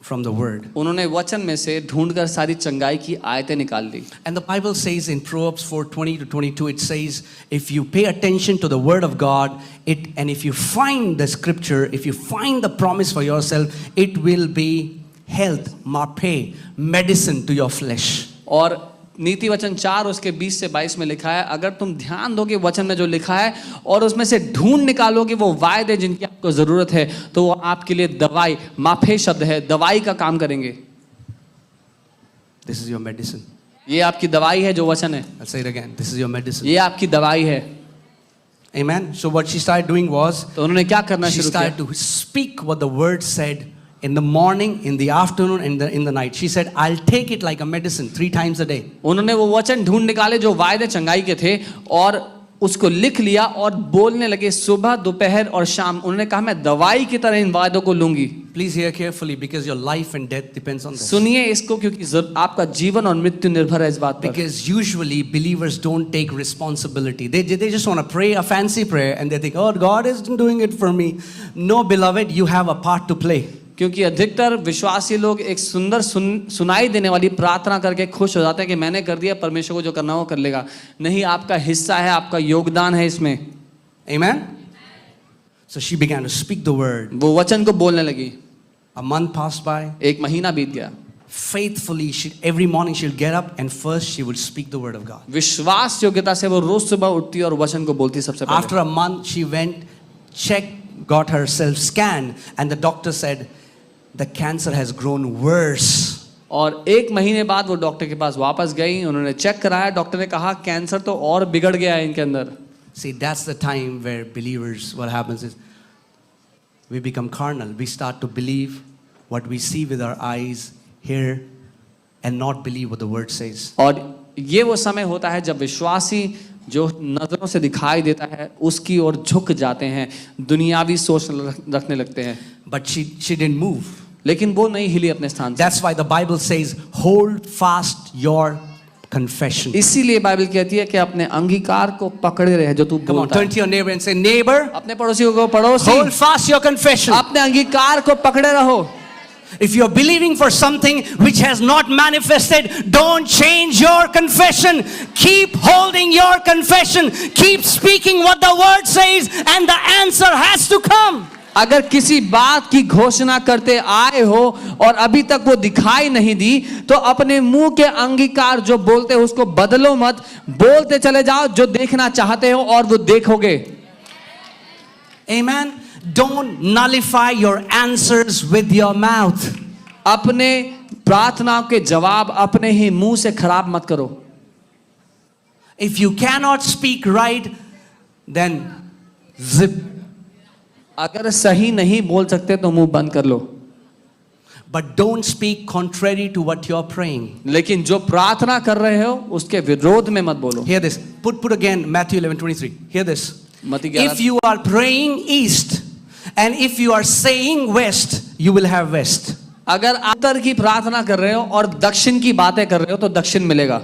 from the word. उन्होंने वचन में से ढूंढकर सारी चंगाई की आयतें निकाल दी। And the Bible says in Proverbs 4:20 to 22, it says, if you pay attention to the word of God, and if you find the scripture, if you find the promise for yourself, it will be health, marpe, medicine to your flesh. और नीति वचन 4 उसके 20 से 22 में लिखा है, अगर तुम ध्यान दोगे वचन में जो लिखा है और उसमें से ढूंढ निकालोगे वो वायदे जिनकी आपको जरूरत है, तो वो आपके लिए दवाई, माफे शब्द है, दवाई का काम करेंगे। This is your medicine. ये आपकी दवाई है जो वचन है। I'll say it again. This is your medicine. ये आपकी दवाई है। Amen. So what she started doing was, तो उन्होंने क्या करना she शुरू started किया? to speak what the word said in the morning, in the afternoon, and in the night. She said, I'll take it like a medicine 3 times a day. उन्होंने वो वचन ढूंढ निकाले जो वायदे चंगाई के थे और उसको लिख लिया और बोलने लगे सुबह, दोपहर और शाम। उन्होंने कहा मैं दवाई की तरह इन वायदों को लूंगी। Please hear carefully, because your life and death depends on this. सुनिए इसको, क्योंकि आपका जीवन और मृत्यु निर्भर है इस बात पर। Because usually believers don't take responsibility. They just want to pray a fancy prayer and they think, oh, God is doing it for me. No, beloved, you have a part to play. क्योंकि अधिकतर विश्वासी लोग एक सुंदर सुनाई देने वाली प्रार्थना करके खुश हो जाते हैं कि मैंने कर दिया, परमेश्वर को जो करना वो कर लेगा। नहीं, आपका हिस्सा है, आपका योगदान है इसमें। Amen? So she began to speak the word. वो वचन को बोलने लगी। A month passed by. एक महीना बीत गया। Faithfully, every morning she'll get up and first she will speak the word of God. विश्वास योग्यता से वो रोज सुबह उठती और वचन को बोलती सबसे पहले। After a month, she went, checked, got herself scanned, and the doctor said, the cancer has grown worse. और एक महीने बाद वो डॉक्टर के पास वापस गई, उन्होंने चेक कराया, डॉक्टर ने कहा कैंसर तो और बिगड़ गया है इनके अंदर। See, that's the time where believers, what happens is, we become carnal. We start to believe what we see with our eyes, hear, and not believe what the word says. और ये वो समय होता है जब विश्वासी जो नजरों से दिखाई देता है उसकी ओर झुक जाते हैं, दुनियावी सोच रखने लगते हैं। But she didn't move. लेकिन वो नहीं हिली अपने स्थान से। That's why the Bible says, hold fast your confession. इसीलिए बाइबल कहती है कि अपने अंगीकार को पकड़े रहे जो तू Come on, बोलता turn है। to your neighbor and say, neighbor, अपने पड़ोसी को पड़ोसी, hold fast your confession. अपने अंगीकार को पकड़े रहो। If you're believing for something which has not manifested, don't change your confession. Keep holding your confession. Keep speaking what the word says, and the answer has to come. अगर किसी बात की घोषणा करते आए हो और अभी तक वो दिखाई नहीं दी, तो अपने मुंह के अंगीकार जो बोलते हो उसको बदलो मत, बोलते चले जाओ जो देखना चाहते हो और वो देखोगे। Amen. Don't nullify your answers with your mouth. अपने प्रार्थनाओं के जवाब अपने ही मुंह से खराब मत करो। If you cannot speak right, then zip. अगर सही नहीं बोल सकते तो मुंह बंद कर लो। But don't speak contrary to what you're praying. लेकिन जो प्रार्थना कर रहे हो उसके विरोध में मत बोलो। Hear this. Put again Matthew 11:23. Hear this. मत्ती 11 If you are praying east and if you are saying west, you will have west. अगर उत्तर की प्रार्थना कर रहे हो और दक्षिण की बातें कर रहे हो तो दक्षिण मिलेगा।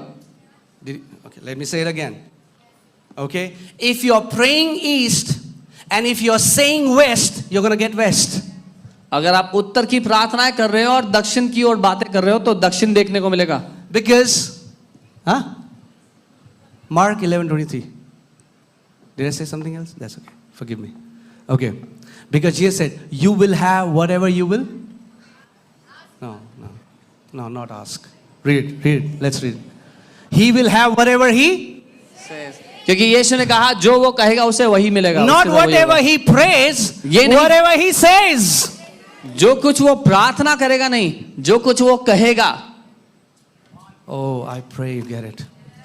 Okay, let me say it again. Okay? If you are praying east and if you are saying west, you're going to get west. अगर आप उत्तर की प्रार्थनाएं कर रहे हो और दक्षिण की ओर बातें कर रहे हो तो दक्षिण देखने को मिलेगा। Because, Mark 11:23. Did I say something else? That's okay. Forgive me. Okay. Because Jesus said, you will have whatever you will. No, not ask. Read it. Let's read it. He will have whatever he. क्योंकि यीशु ने कहा जो वो कहेगा उसे वही मिलेगा। Not whatever he prays, ये नहीं- whatever he says. जो कुछ वो प्रार्थना करेगा नहीं, जो कुछ वो कहेगा। Oh, I pray you get it.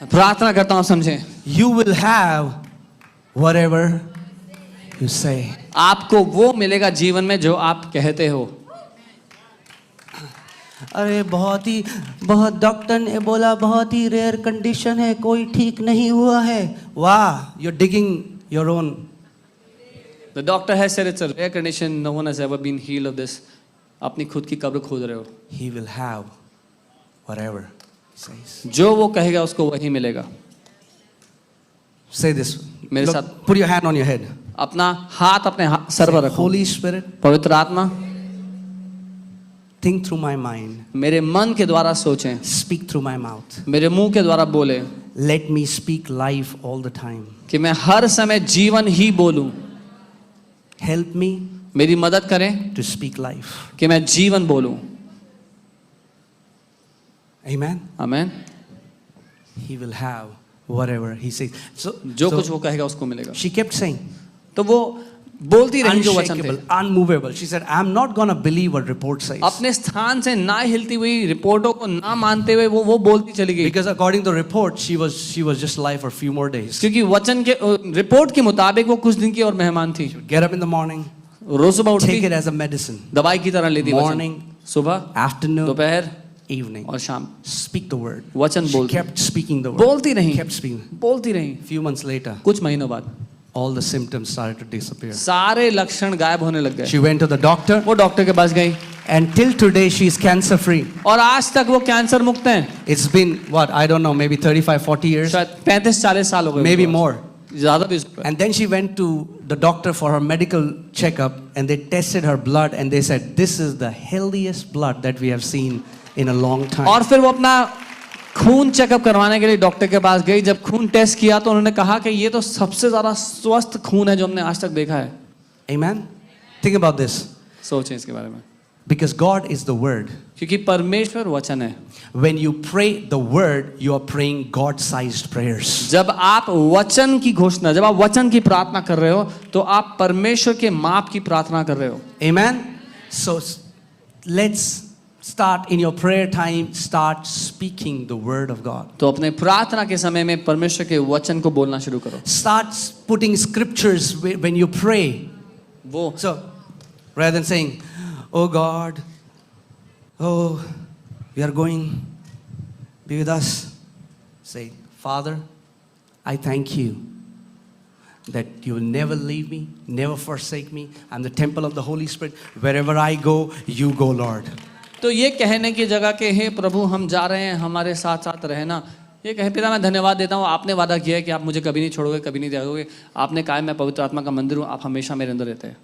प्रार्थना करता हूं समझें, You will have whatever you say. आपको वो मिलेगा जीवन में जो आप कहते हो। अरे बहुत डॉक्टर ने बोला बहुत ही रेयर कंडीशन है, कोई ठीक नहीं हुआ है। वाह, you're digging your own. The doctor has said it's a rare condition, no one has ever been healed of this. अपनी खुद की कब्र खोद रहे हो। He will have whatever he says. जो वो कहेगा उसको वही मिलेगा। Say this. मेरे Look, साथ- put your hand on your head. अपना हाथ अपने सर पर रखो। Holy Spirit, पवित्र आत्मा, think through my mind. मेरे मन के द्वारा सोचें, Speak through my mouth. मेरे मुंह के द्वारा बोले, Let me speak life all the time. कि मैं हर समय जीवन ही बोलूं। Help me मेरी मदद करें to speak life. कि मैं जीवन बोलूं। Amen. आमीन। He will have whatever he says. जो कुछ वो कहेगा उसको मिलेगा। she kept saying, तो वो बोलती रही जो वचन unshakable, थे, unmovable. She said, I'm not going to believe what report says. अपने स्थान से ना हिलती हुई, रिपोर्टों को ना मानते हुए वो बोलती चली गई। Because according to the report, she was just alive for a few more days. क्योंकि वचन के रिपोर्ट के मुताबिक वो कुछ दिन की और मेहमान थी। Get up in the morning, रोज सुबह take it उठती, as a medicine. दवाई की तरह लेती Morning, वचन, सुबह, afternoon, दोपहर evening. और शाम Speak the word. वचन She बोलती, kept speaking the word. बोलती रही, Kept speaking. बोलती रही। Few months later, कुछ महीनों बाद all the symptoms started to disappear. सारे लक्षण गायब होने लग गए। She went to the doctor, वो डॉक्टर के पास गई and till today she is cancer free. और आज तक वो कैंसर मुक्त हैं। It's been what, I don't know, maybe 35-40 years, शायद 35-40 साल हो गए, maybe उनको। more. ज्यादा भी हो सकता है। And then she went to the doctor for her medical checkup, and they tested her blood, and they said, this is the healthiest blood that we have seen in a long time. और फिर वो अपना खून checkup करवाने के लिए doctor के पास गई। जब खून टेस्ट किया तो उन्होंने कहा कि ये तो सबसे ज्यादा स्वस्थ खून है जो हमने आज तक देखा है। Amen? Think about this. सोचें इसके बारे में, Because God is the Word. क्योंकि परमेश्वर वचन है। When you pray the Word, you are praying God-sized prayers. जब आप वचन की घोषणा, जब आप वचन की प्रार्थना कर रहे हो तो आप परमेश्वर के माप की प्रार्थना कर रहे हो। Amen? So let's start in your prayer time, start speaking the Word of God. तो अपने प्रार्थना के समय में परमेश्वर के वचन को बोलना शुरू करो। Start putting scriptures when you pray. वो So, rather than saying, oh God, oh, we are going, be with us. Say, Father, I thank you that you will never leave me, never forsake me. I'm the temple of the Holy Spirit. Wherever I go, you go, Lord. तो ये कहने की जगह के हे प्रभु हम जा रहे हैं, हमारे साथ साथ रहना, ये कहे पिता मैं धन्यवाद देता हूँ, आपने वादा किया है कि आप मुझे कभी नहीं छोड़ोगे, कभी नहीं त्यागोगे, आपने कहा है मैं पवित्र आत्मा का मंदिर हूँ, आप हमेशा मेरे अंदर रहते हैं।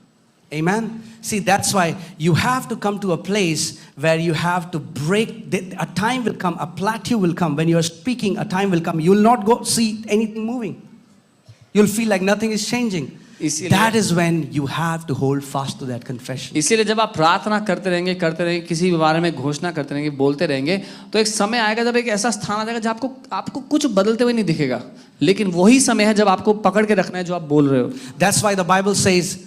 Amen. See, that's why you have to come to a place where you have to break. A time will come, a plateau will come. When you are speaking, a time will come. You will not go see anything moving. You'll feel like nothing is changing. That is when you have to hold fast to that confession. इसीलिए जब आप प्रार्थना करते रहेंगे किसी भी बारे में घोषणा करते रहेंगे, बोलते रहेंगे, तो एक समय आएगा जब एक ऐसा स्थान आ जाएगा जब आपको कुछ बदलते हुए नहीं दिखेगा, लेकिन वही समय है जब आपको पकड़ के रखना है जो आप बोल रहे हो। That's why the Bible says,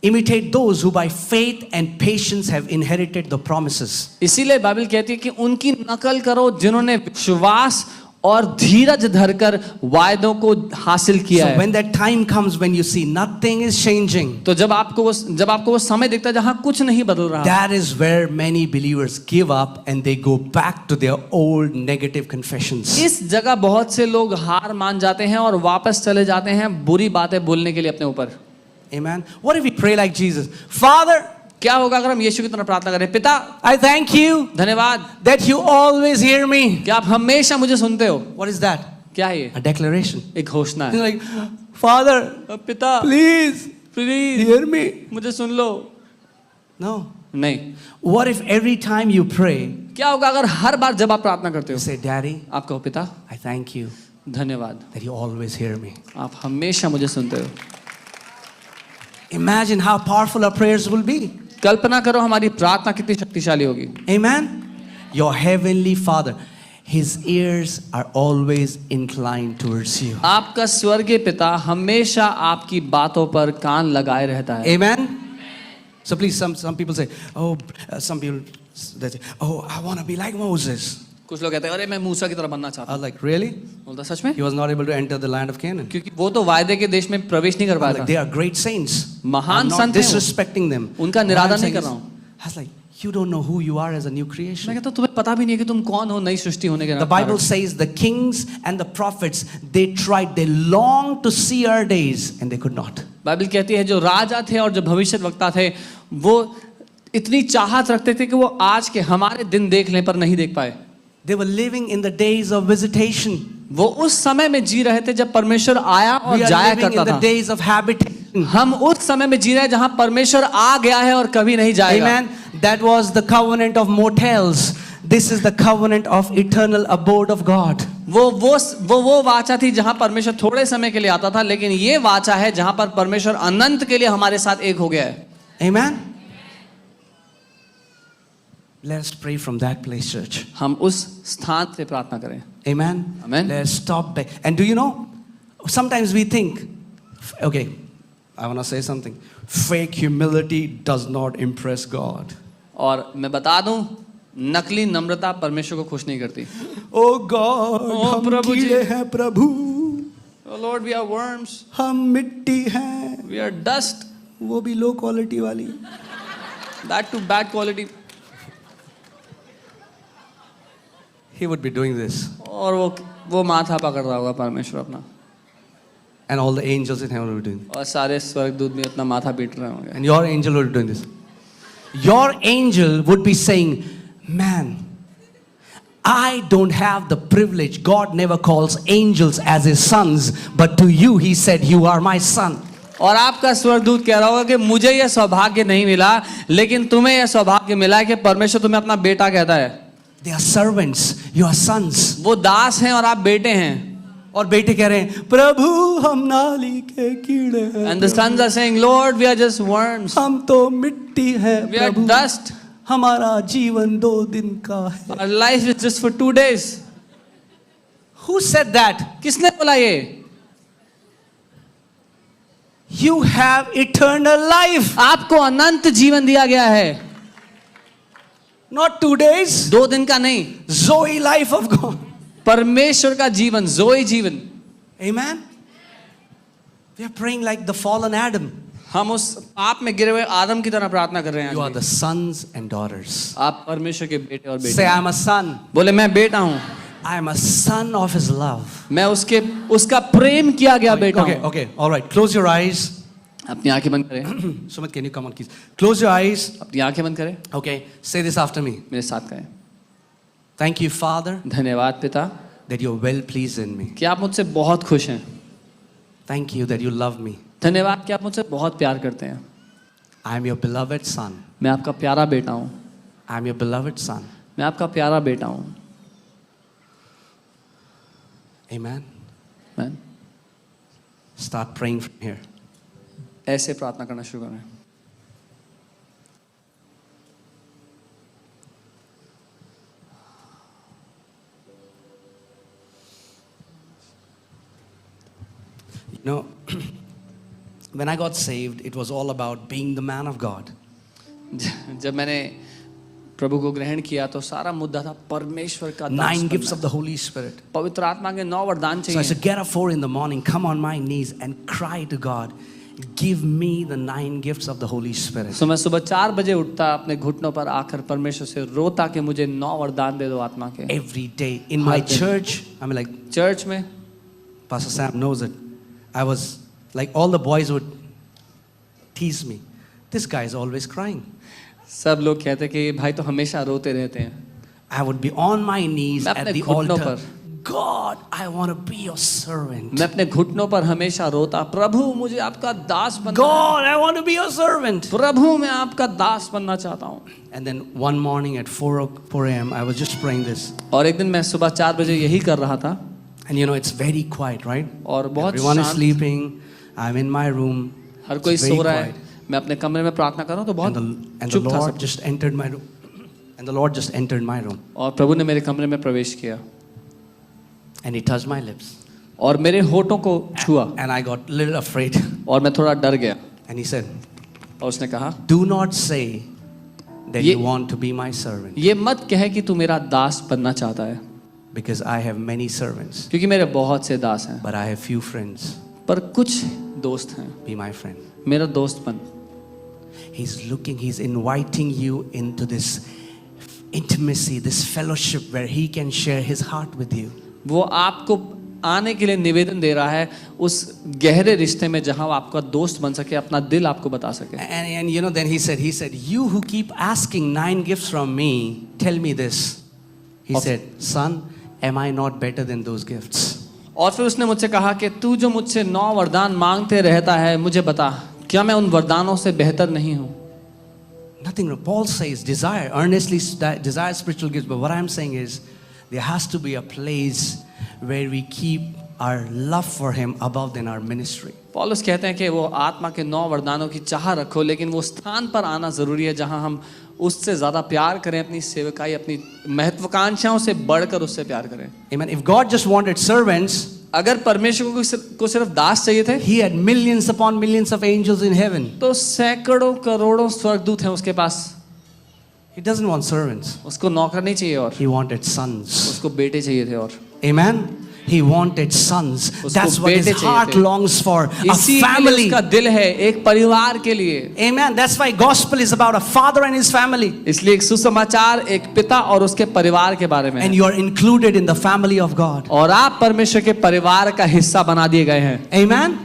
imitate those who by faith and patience have inherited the promises. इसीलिए बाइबल कहती है कि उनकी नकल करो जिन्होंने विश्वास और धीरज धरकर वायदों को हासिल किया So है। when that time comes when you see nothing is changing, तो जब आपको वो समय दिखता है जहां कुछ नहीं बदल रहा, that is where many believers give up and they go back to their old negative confessions. इस जगह बहुत से लोग हार मान जाते हैं और वापस चले जाते हैं बुरी बातें बोलने के लिए अपने ऊपर। Amen. What if we pray like Jesus? Father, क्या होगा अगर हम यीशु की तरह प्रार्थना करें? पिता, I thank you धन्यवाद that you always hear me. कि आप हमेशा मुझे सुनते हो। What is that? क्या है ये? A declaration. एक घोषणा You're है। like, Father, पिता please प्लीज hear me. मुझे सुन लो। No. नहीं। What if every time you pray, क्या होगा अगर हर बार जब आप प्रार्थना करते you हो say, Daddy, आप कहो पिता I thank you धन्यवाद, that you always hear me. आप हमेशा मुझे सुनते हो। Imagine how powerful our prayers will be. कल्पना करो हमारी प्रार्थना कितनी शक्तिशाली होगी। Amen. Your heavenly Father, His ears are always inclined towards you. आपका स्वर्गीय पिता हमेशा आपकी बातों पर कान लगाए रहता है। Amen. So please, some people say, oh, some people they say, oh, I want to be like Moses. कुछ लोग कहते हैं अरे मैं मूसा की तरह बनना चाहता I was like, really? हूँ। बोलता सच में? He was not able to enter the land of Canaan. क्योंकि वो तो वायदे के देश में प्रवेश नहीं कर I'm पाया like, था। they are great saints. महान I'm not संत हैं वो। disrespecting them. उनका What निरादर I'm नहीं saying कर is, रहा हूँ। I was like, you don't know who you are as a new मैं creation. कहता हूँ तुम्हें पता भी नहीं है कि तुम कौन हो नई सृष्टि होने के The Bible says the kings and the prophets, they tried, they longed to see our days and they could not. Bible कहती है जो राजा थे और जो भविष्यवक्ता थे वो इतनी चाहत रखते थे कि वो आज के हमारे दिन देख लें पर नहीं देख पाए। They were living in the days of visitation. वो उस समय में जी रहे थे जब परमेश्वर आया और We are जाया living in करता the था। days of habitation. हम उस समय में जी रहे हैं जहां परमेश्वर आ गया है और कभी नहीं जाएगा। Amen. That was the covenant of motels. This is the covenant of eternal abode of God. वो वाचा थी जहां परमेश्वर थोड़े समय के लिए आता था, लेकिन ये वाचा है जहां पर परमेश्वर अनंत के लिए हमारे साथ एक हो गया है। Amen. Let's pray from that place, church. हम उस स्थान से प्रार्थना करें। Amen. Amen. Let's stop back. And do you know, sometimes we think, okay, I want to say something. Fake humility does not impress God. और मैं बता दूं, नकली नम्रता परमेश्वर को खुश नहीं करती। Oh God, Oh, हम प्रभु जी। कीड़े हैं प्रभु, Oh Lord, we are worms, हम मिट्टी हैं, we are dust, वो भी लो क्वालिटी वाली. that to bad quality। He would be doing this. और वो माथा पकड़ रहा होगा परमेश्वर अपना, And all the angels in heaven would be doing it. और सारे स्वर्गदूत भी अपना माथा पीट रहे होंगे। And your angel would be doing this. Your angel would be saying, man, I don't have the privilege. God never calls angels as his sons, but to you he said, you are my son. और आपका स्वर्गदूत कह रहा होगा कि मुझे यह सौभाग्य नहीं मिला, लेकिन तुम्हें यह सौभाग्य मिला है कि परमेश्वर तुम्हें अपना बेटा कहता है। They are servants, you are sons. वो दास हैं और आप बेटे हैं। और बेटे कह रहे हैं, प्रभु हम नाली के कीड़े हैं, And the sons are saying, Lord, we are just worms, हम तो मिट्टी हैं we are प्रभु, dust, हमारा जीवन 2 दिन का है. our life is just for 2 days। Who said that? किसने बोला ये? You have eternal life. आपको अनंत जीवन दिया गया है, Not 2 days. 2 दिन का नहीं, Zoe life of God. परमेश्वर का जीवन, जोई जीवन। Amen. We are praying like the fallen Adam. हम उस पाप में गिरे हुए आदम की तरह प्रार्थना कर रहे हैं। You are आज the sons and daughters. आप परमेश्वर के बेटे और Say, बेटे। I'm a son. बोले मैं बेटा हूँ, I am a son of his love. मैं उसका प्रेम किया गया बेटा Okay, हूँ। okay. All right. Close your eyes. अपनी आंखें बंद करें, Sumit, can you come on, please? Close your eyes. अपनी आंखें बंद करें, Okay. Say this after me. मेरे साथ कहें। Thank you, Father, धन्यवाद पिता that you're well pleased in me. कि आप मुझसे बहुत खुश हैं। Thank you that you love me. धन्यवाद कि आप मुझसे बहुत प्यार करते हैं। I am your beloved son. मैं आपका प्यारा बेटा हूँ, I am your beloved son. मैं आपका प्यारा बेटा हूँ। Amen. मैं Start praying from here. ऐसे प्रार्थना करना शुरू करें। You know, when I got saved, it was all about being the man of God. जब मैंने प्रभु को ग्रहण किया तो सारा मुद्दा था परमेश्वर का दास 9 gifts बनना। of the Holy Spirit. पवित्र आत्मा के 9 वरदान So I चाहिए। said, get up 4 in the morning, come on my knees and cry to God, give me the 9 gifts of the Holy Spirit. तो मैं सुबह 4 बजे उठता, अपने घुटनों पर आकर परमेश्वर से रोता कि मुझे 9 वरदान दे दो आत्मा के। Every day in my Hard day. church, I mean, like church में Pastor Sam knows it. I was like, all the boys would tease me. This guy is always crying. सब लोग कहते कि भाई तो हमेशा रोते रहते हैं। I would be on my knees मैं at अपने the घुटनों altar. पर। God, I want to be your servant. मैं अपने घुटनों पर हमेशा रोता, प्रभु मुझे आपका दास बनना है। God, I want to be your servant. प्रभु मैं आपका दास बनना चाहता हूँ। And then one morning at 4 a.m., I was just praying this. और एक दिन मैं सुबह 4 बजे यही कर रहा था And you know, it's very quiet, right? और बहुत Everyone is शांत, sleeping. I'm in my room. हर कोई It's very सो रहा है, quiet. मैं अपने कमरे में प्रार्थना कर रहा हूँ तो बहुत And the चुप था Lord सब। just entered my room. And the Lord just entered my room. और प्रभु ने मेरे कमरे में प्रवेश किया And he touched my lips. और मेरे होठों को छुआ And I got a little afraid. और मैं थोड़ा डर गया। And he said, और उसने कहा, do not say that Ye- you want to be my servant, ये मत कहे कि तू मेरा दास बनना चाहता है, because I have many servants, क्योंकि मेरे बहुत से दास हैं, but I have few friends. पर कुछ दोस्त हैं, Be my friend. मेरा दोस्त बन. He's inviting you into this intimacy, this fellowship where he can share his heart with you. वो आपको आने के लिए निवेदन दे रहा है उस गहरे रिश्ते में जहां वो आपका दोस्त बन सके, अपना दिल आपको बता सके. And you know, then he said, you who keep asking 9 gifts from me, tell me this. He Of- said, son, am I not better than those gifts? और फिर उसने मुझसे कहा कि तू जो मुझसे 9 वरदान मांगते रहता है, मुझे बता, क्या मैं उन वरदानों से बेहतर नहीं हूं? Nothing wrong. Paul says, earnestly desire spiritual gifts. But what I'm saying is, there has to be a place where we keep our love for him above than our ministry. पौलुस कहते हैं कि वो आत्मा के 9 वरदानों की चाह रखो, लेकिन वो स्थान पर आना जरूरी है जहां हम उससे ज्यादा प्यार करें, अपनी सेवकाई, अपनी महत्वाकांक्षाओं से बढ़कर उससे प्यार करें. Amen. If God just wanted servants, अगर परमेश्वर को सिर्फ दास चाहिए थे, he had millions upon millions of angels in heaven. तो सैकड़ों करोड़ों स्वर्गदूत हैं उसके पास. He doesn't want servants. उसको नौकर नहीं चाहिए, और He wanted sons. उसको बेटे चाहिए थे. और Amen. He wanted sons. उसको That's what his बेटे चाहिए heart थे. longs for. A इसी के लिए family. उसका दिल है, एक परिवार के लिए. Amen. That's why gospel is about a father and his family. इसलिए एक सुसमाचार एक पिता और उसके परिवार के बारे में And है. you are included in the family of God. और आप परमेश्वर के परिवार का हिस्सा बना दिए गए हैं. Amen.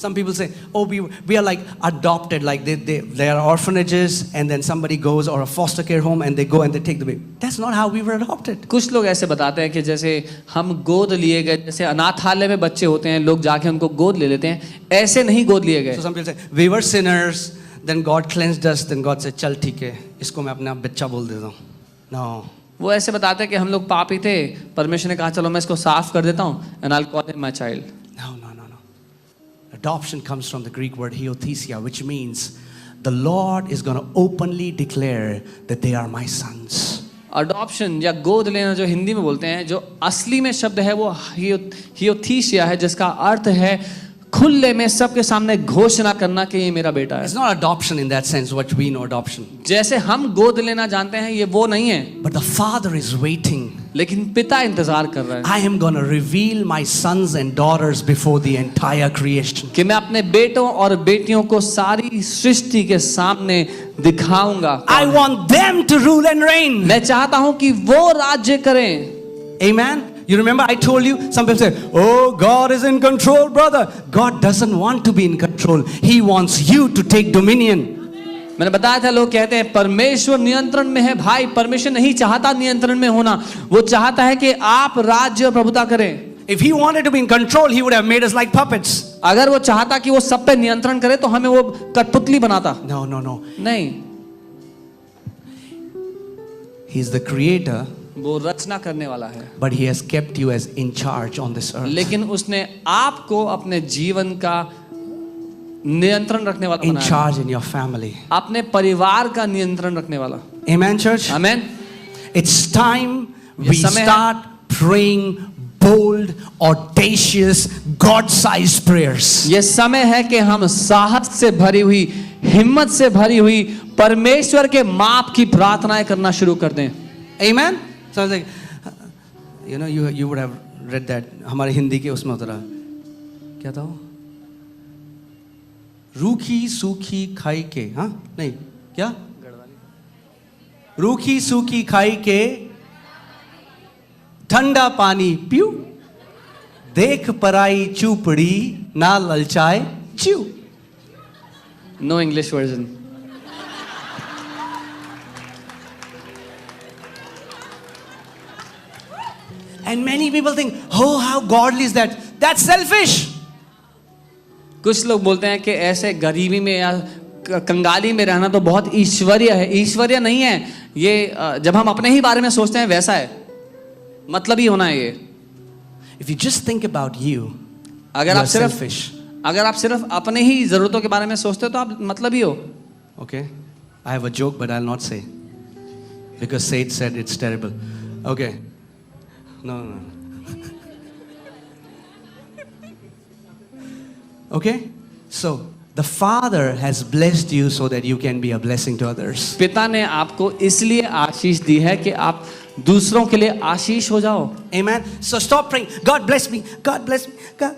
Some people say, oh, we are like adopted, like they are orphanages, and then somebody goes, or a foster care home, and they go and they take the baby. That's not how we were adopted. कुछ लोग ऐसे बताते हैं कि जैसे हम गोद लिए गए, जैसे अनाथालय में बच्चे होते हैं, लोग जाके उनको गोद ले लेते हैं, ऐसे नहीं गोद लिए गए. So some people say, we were sinners, then God cleansed us, then God said, चल ठीक है, इसको मैं अपना बच्चा बोल देता हूँ. No. वो ऐसे बताते हैं कि हम लोग पापी थे, परमेश्वर ने कहा चलो मैं इसको साफ कर देता हूँ, and I'll call him my child. No. Adoption comes from the Greek word hiothesia, which means the Lord is going to openly declare that they are my sons. Adoption या गोद लेना जो हिंदी में बोलते हैं, जो असली में शब्द है वो हियोथीसिया है, जिसका अर्थ है खुले में सबके सामने घोषणा करना कि ये मेरा बेटा है. It's not adoption in that sense, what we know adoption. जैसे हम गोद लेना जानते हैं, ये वो नहीं है. But the Father is waiting. लेकिन पिता इंतजार कर रहा है I am going to reveal my sons and daughters before the entire creation. कि मैं अपने बेटों और बेटियों को सारी सृष्टि के सामने दिखाऊंगा. I want them to rule and reign. मैं चाहता हूं कि वो राज्य करें. Amen. You remember I told you, some people say, oh, God is in control, brother. God doesn't want to be in control. He wants you to take dominion. मैंने बताया था, लोग कहते हैं परमेश्वर नियंत्रण में है. भाई, परमेश्वर नहीं चाहता नियंत्रण में होना, वो चाहता है कि आप राज्य और प्रभुता करें. If he wanted to be in control, he would have made us like puppets. अगर वो चाहता कि वो सब पे नियंत्रण करे तो हमें वो कठपुतली बनाता. No. नहीं, He's the creator, वो रचना करने वाला है, but he has kept you as in charge on this earth. लेकिन उसने आपको अपने जीवन का नियंत्रण रखने वाला In बनाया, charge in your family. अपने परिवार का नियंत्रण रखने वाला. Amen, church? Amen. It's time ये we समय है. start praying bold, audacious, God-sized prayers. ये समय है कि हम साहस से भरी हुई, हिम्मत से भरी हुई, परमेश्वर के माप की प्रार्थनाएं करना शुरू कर दें. Amen? So I was like, you know, you would have read that. हमारे हिंदी के उसमें उतरा क्या था वो? रूखी सूखी खाई के, हाँ नहीं क्या? रूखी सूखी खाई के ठंडा पानी पीऊ, देख पराई चूपड़ी ना ललचाए चू. No English version. And many people think, oh, how godly is that? That's selfish. कुछ लोग बोलते हैं कि ऐसे गरीबी में या कंगाली में रहना तो बहुत ईश्वरीय है. ईश्वरीय नहीं है ये. जब हम अपने ही बारे में सोचते हैं वैसा है, मतलब ही होना है ये. If you just think about you, अगर you आप are सिर्फ selfish. अगर आप सिर्फ अपने ही जरूरतों के बारे में सोचते हो तो आप मतलब ही हो. Okay? I have a joke, but I'll not say. Because Seth said it's terrible. Okay. No. Okay? So, the Father has blessed you so that you can be a blessing to others. पिता ने आपको इसलिए आशीष दी है कि आप दूसरों के लिए आशीष हो जाओ. Amen? So, stop praying, God bless me, God bless me, God.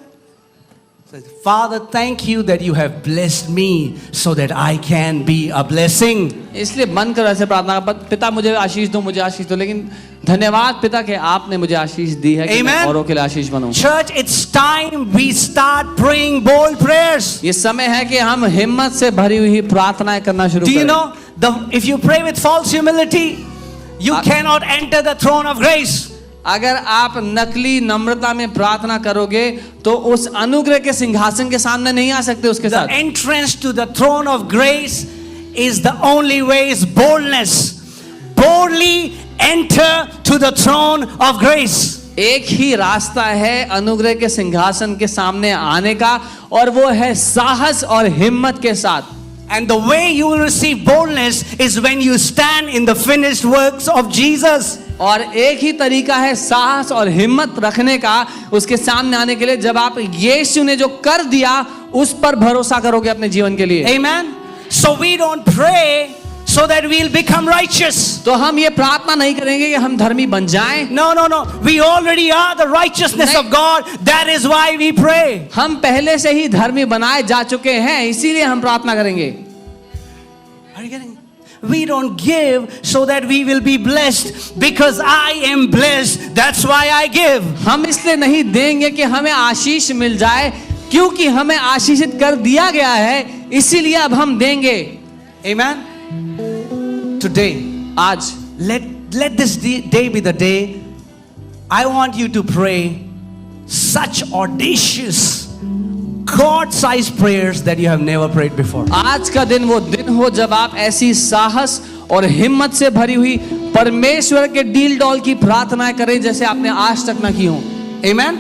So, Father, thank you that you have blessed me so that I can be a blessing. इसलिए बंद करो ऐसे प्रार्थना का, पिता मुझे आशीष दो, मुझे आशीष दो. लेकिन धन्यवाद पिता कि आपने मुझे आशीष दी है कि मैं Amen. औरों के लिए आशीष बनूं. Church, it's time we start praying bold prayers. ये समय है कि हम हिम्मत से भरी हुई प्रार्थनाएं करना शुरू Do you करें. know, if you pray with false humility, you cannot enter the throne of grace. अगर आप नकली नम्रता में प्रार्थना करोगे तो उस अनुग्रह के सिंहासन के सामने नहीं आ सकते उसके The साथ. entrance to the throne of grace is the only way is boldness. Boldly enter to the throne of grace. एक ही रास्ता है अनुग्रह के सिंहासन के सामने आने का, और वो है साहस और हिम्मत के साथ. And the way you will receive boldness is when you stand in the finished works of Jesus. और एक ही तरीका है साहस और हिम्मत रखने का उसके सामने आने के लिए, जब आप यीशु ने जो कर दिया उस पर भरोसा करोगे अपने जीवन के लिए. Amen. So we don't pray so that we'll become righteous. तो हम ये प्रार्थना नहीं करेंगे कि हम धर्मी बन जाएं. No, no, no. We already are the righteousness of God. That is why we pray. हम पहले से ही धर्मी बनाए जा चुके हैं, इसीलिए हम प्रार्थना करेंगे. Are you getting it? We don't give so that we will be blessed, because I am blessed. That's why I give. हम इसलिए नहीं देंगे कि हमें आशीष मिल जाए, क्योंकि हमें आशीषित कर दिया गया है, इसीलिए अब हम देंगे. Amen. Today, आज let this day be the day. I want you to pray such audacious, God-sized prayers that you have never prayed before. आज का दिन वो दिन हो जब आप ऐसी साहस और हिम्मत से भरी हुई परमेश्वर के डील डॉल की प्रार्थनाएं करें जैसे आपने आज तक ना की हो. Amen.